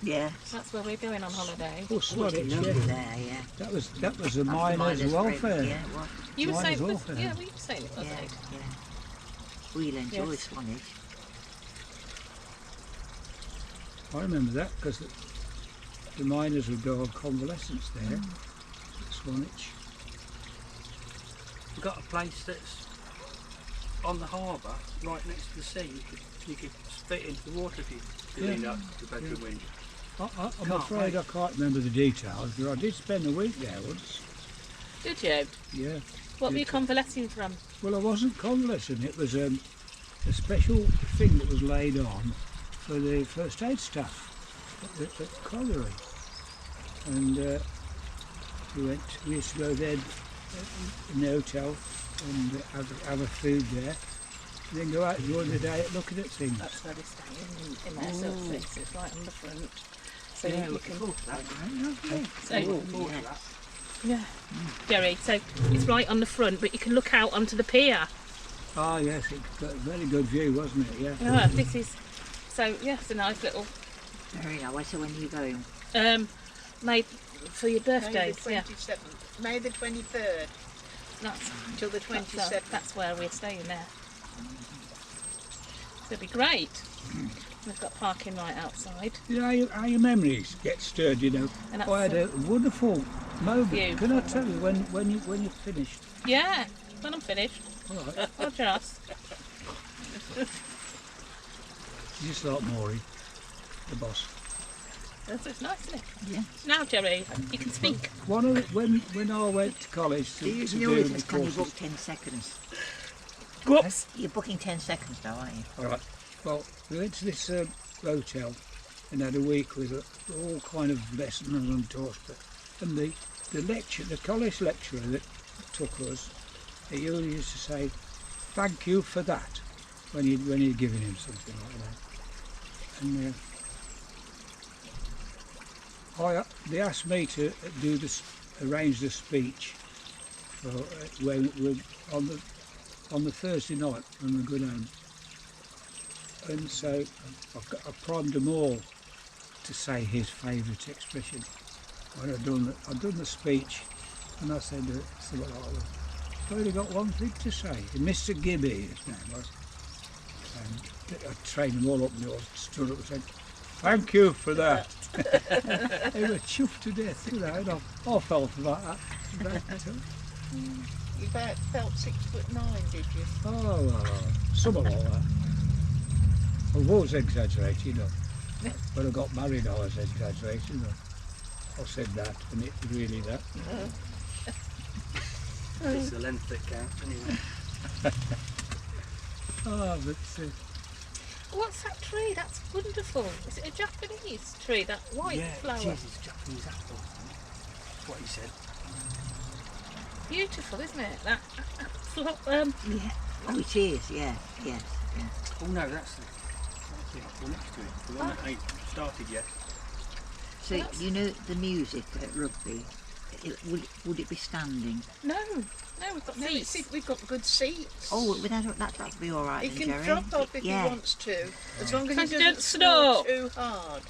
Speaker 4: Yeah.
Speaker 3: That's where we're going on holiday.
Speaker 1: Oh,
Speaker 4: It's
Speaker 1: Swanage,
Speaker 4: lovely
Speaker 1: yeah.
Speaker 4: there, yeah.
Speaker 1: That was the
Speaker 4: That's the
Speaker 1: miners' welfare.
Speaker 4: Yeah, it was.
Speaker 3: You were
Speaker 1: Mine
Speaker 3: saying,
Speaker 1: as well, for
Speaker 3: yeah,
Speaker 1: him.
Speaker 3: we were saying it was
Speaker 4: Yeah,
Speaker 3: Aiden.
Speaker 4: yeah. We'll enjoy
Speaker 3: Yes.
Speaker 4: Swanage.
Speaker 1: I remember that because the miners would go on convalescence there at Swanage.
Speaker 5: We've got a place that's on the harbour, right next to the sea. You could spit into the water if you leaned up the bedroom window.
Speaker 1: I'm
Speaker 5: Can't
Speaker 1: afraid
Speaker 5: wait.
Speaker 1: I can't remember the details, but I did spend a week there once.
Speaker 3: Did you?
Speaker 1: Yeah.
Speaker 3: What were you
Speaker 1: Did-
Speaker 3: convalescing from?
Speaker 1: Well, I wasn't convalescing. It was a special thing that was laid on for the first aid staff at the colliery. And we used to go there in the hotel and have a food there. And then go out during the day looking at things.
Speaker 3: That's where we stay in there, so it's right on the front. So
Speaker 5: Yeah,
Speaker 3: you
Speaker 5: looking
Speaker 3: can.
Speaker 5: forward to that.
Speaker 3: So,
Speaker 5: Looking forward to that.
Speaker 3: yeah, Jerry. So it's right on the front, but you can look out onto the pier.
Speaker 1: Ah, yes, it got a very good view, wasn't it? Yeah.
Speaker 3: Yeah, this is. So yeah, it's a nice little.
Speaker 4: Very nice. So when are you going?
Speaker 3: Made for your
Speaker 2: May the
Speaker 3: birthdays. Yeah,
Speaker 2: 27th. May the 23rd
Speaker 3: that's
Speaker 2: till the
Speaker 3: that's,
Speaker 2: 27th.
Speaker 3: that's where we're staying there. So it'll be great. We've got parking right outside.
Speaker 1: You know, how your memories get stirred, you know.
Speaker 3: And that's
Speaker 1: I had a wonderful moment.
Speaker 3: Beautiful
Speaker 1: Can I tell you when you finished?
Speaker 3: Yeah, when I'm finished.
Speaker 1: All right.
Speaker 3: I'll just.
Speaker 1: Just like Maury, the boss.
Speaker 3: It's nice, isn't it?
Speaker 4: Yeah.
Speaker 3: Now, Jerry, you can speak.
Speaker 1: One of the, when I went to college to,
Speaker 4: Do you
Speaker 1: to
Speaker 4: know
Speaker 1: do
Speaker 4: it
Speaker 1: the
Speaker 4: is can you book
Speaker 1: courses.
Speaker 4: 10 seconds?
Speaker 3: Whoops.
Speaker 4: You're booking 10 seconds now, aren't you?
Speaker 1: All right. Well, we went to this hotel and had a week with all kind of lessons and taught. And the college lecturer that took us, he used to say, "Thank you for that," when you'd given him something like that. And they asked me to arrange the speech for when we on the Thursday night when we go home. And so I primed them all to say his favourite expression. When I'd done the speech, and I said something like, "I've only got one thing to say." And Mr. Gibby, his name was, and I trained them all up, and they all stood up and said, "Thank you for that." They were chuffed to death, you know, and I felt about that.
Speaker 2: You felt 6'9", did you?
Speaker 1: Oh, something like that. I was exaggerating, you know. When I got married, I was exaggerating. I said that, and it was really that.
Speaker 5: It's the length that counts anyway.
Speaker 1: Oh, but
Speaker 3: What's that tree? That's wonderful. Is it a Japanese tree? That white flower.
Speaker 5: it is. It's Japanese apple. That's what he said.
Speaker 3: Beautiful, isn't it? That
Speaker 4: Yeah. Oh, it is, yeah. Yes. Yeah.
Speaker 5: Oh no, that's the apple next to it. The one that ain't started yet.
Speaker 4: So, you know the music at rugby, would it be standing?
Speaker 3: no, we've got
Speaker 2: No,
Speaker 3: seats.
Speaker 2: we've got good seats.
Speaker 4: Oh, that'll be all right
Speaker 2: He
Speaker 4: then,
Speaker 2: can
Speaker 4: Jerry.
Speaker 2: drop off if
Speaker 4: Yeah.
Speaker 2: he wants to, as long as
Speaker 3: Because
Speaker 2: he
Speaker 3: he
Speaker 2: doesn't
Speaker 3: don't
Speaker 2: snore
Speaker 3: snore.
Speaker 2: too hard.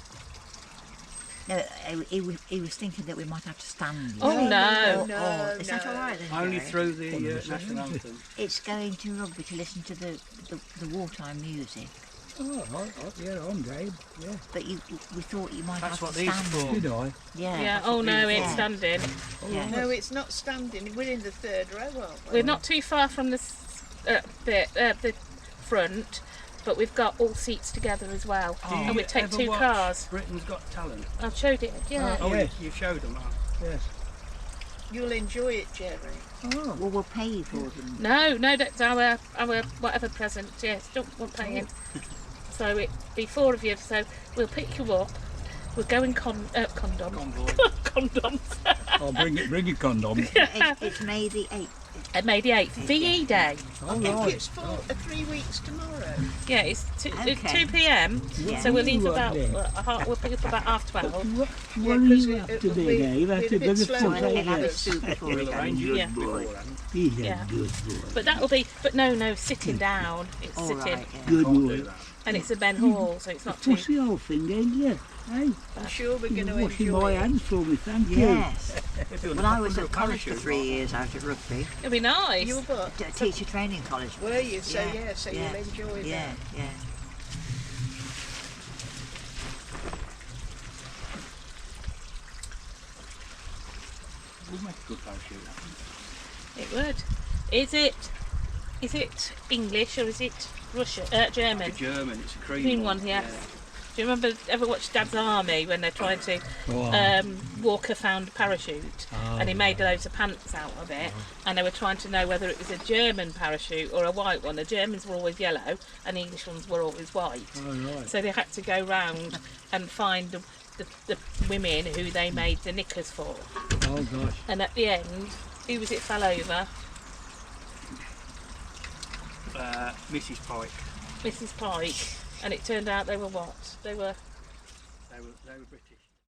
Speaker 4: No, he was thinking that we might have to stand.
Speaker 3: Oh,
Speaker 4: you know.
Speaker 2: no.
Speaker 4: Is that all right then,
Speaker 5: Only
Speaker 4: Jerry?
Speaker 5: through the national anthem.
Speaker 4: It's going to rugby to listen to the wartime music.
Speaker 1: yeah, I'm game. Yeah,
Speaker 4: But we thought you might
Speaker 5: That's
Speaker 4: have
Speaker 5: what
Speaker 4: to
Speaker 5: these are
Speaker 4: stand.
Speaker 5: for.
Speaker 1: did I?
Speaker 4: Yeah.
Speaker 3: Yeah.
Speaker 4: that's
Speaker 3: Oh
Speaker 4: what
Speaker 3: no,
Speaker 4: we
Speaker 3: it's
Speaker 4: thought.
Speaker 3: standing.
Speaker 4: Yeah.
Speaker 2: No, it's not standing. We're in the third row, aren't we?
Speaker 3: We're not too far from the the front, but we've got all seats together as well,
Speaker 5: Do
Speaker 3: and
Speaker 5: you
Speaker 3: we take
Speaker 5: ever
Speaker 3: two
Speaker 5: watch
Speaker 3: cars.
Speaker 5: Britain's Got Talent.
Speaker 3: I've showed it. Yeah.
Speaker 1: Oh, yes.
Speaker 5: You showed them.
Speaker 1: Yes.
Speaker 2: You'll enjoy it, Jerry.
Speaker 1: Oh,
Speaker 4: Well, we'll pay for them.
Speaker 3: No, that's our whatever present. Yes, don't want paying. So it be four of you. So we'll pick you up. We'll go in condoms.
Speaker 5: Convoy.
Speaker 3: Condoms.
Speaker 1: I'll bring your condom.
Speaker 4: It's May the 8th.
Speaker 3: At May the 8th, VE Day.
Speaker 1: All
Speaker 2: I think
Speaker 1: right.
Speaker 2: it's 3 weeks tomorrow.
Speaker 3: Yeah, it's
Speaker 4: Okay.
Speaker 3: 2 p.m.
Speaker 4: Yeah.
Speaker 3: So we'll leave
Speaker 1: Ooh,
Speaker 3: about
Speaker 1: lovely.
Speaker 3: we'll pick up about 12:30.
Speaker 1: What are
Speaker 2: 'cause
Speaker 1: you
Speaker 2: it-
Speaker 1: up
Speaker 2: it'll
Speaker 1: to
Speaker 2: be-
Speaker 1: today, Dave?
Speaker 2: be a
Speaker 1: After
Speaker 2: bit
Speaker 1: the
Speaker 2: slow.
Speaker 4: Well, he'll have his
Speaker 1: yes.
Speaker 4: soup before he
Speaker 5: We'll arrange
Speaker 4: goes.
Speaker 5: you
Speaker 3: Yeah.
Speaker 5: beforehand.
Speaker 1: He's a
Speaker 3: Yeah.
Speaker 1: good boy.
Speaker 3: But that'll be, no, sitting down. It's
Speaker 4: All
Speaker 3: sitting,
Speaker 4: right, yeah.
Speaker 1: Good
Speaker 5: Can't do
Speaker 1: boy.
Speaker 5: that.
Speaker 3: and it's a Ben Hall, so it's not too.
Speaker 1: Fussy old thing, ain't you? Hey,
Speaker 2: I'm sure we're going
Speaker 1: you're
Speaker 2: to
Speaker 1: washing
Speaker 2: enjoy
Speaker 1: my
Speaker 2: it.
Speaker 1: hands for me, thank you.
Speaker 4: Yes.
Speaker 5: If you're
Speaker 4: Well, I was
Speaker 5: under a
Speaker 4: at college for
Speaker 5: parachute,
Speaker 4: 3 years out at rugby.
Speaker 3: It'll be nice.
Speaker 2: You were,
Speaker 4: Teacher training college.
Speaker 2: were you? So
Speaker 4: Yeah,
Speaker 2: so
Speaker 4: yeah,
Speaker 2: you'll enjoy
Speaker 4: Yeah,
Speaker 2: that.
Speaker 4: yeah.
Speaker 5: We'll make a good parachute.
Speaker 3: It would. Is it English or is it Russian? German.
Speaker 5: It's a German, it's a cream,
Speaker 3: Green one, yes. Do you remember ever watched Dad's Army when they're trying to Walker found a parachute and he made loads of pants out of it and they were trying to know whether it was a German parachute or a white one. The Germans were always yellow and the English ones were always white.
Speaker 1: All right.
Speaker 3: So they had to go round and find the women who they made the knickers for.
Speaker 1: Oh gosh.
Speaker 3: And at the end, who was it fell over?
Speaker 5: Mrs. Pike.
Speaker 3: Mrs. Pike. And it turned out they were what? They were
Speaker 5: They were British.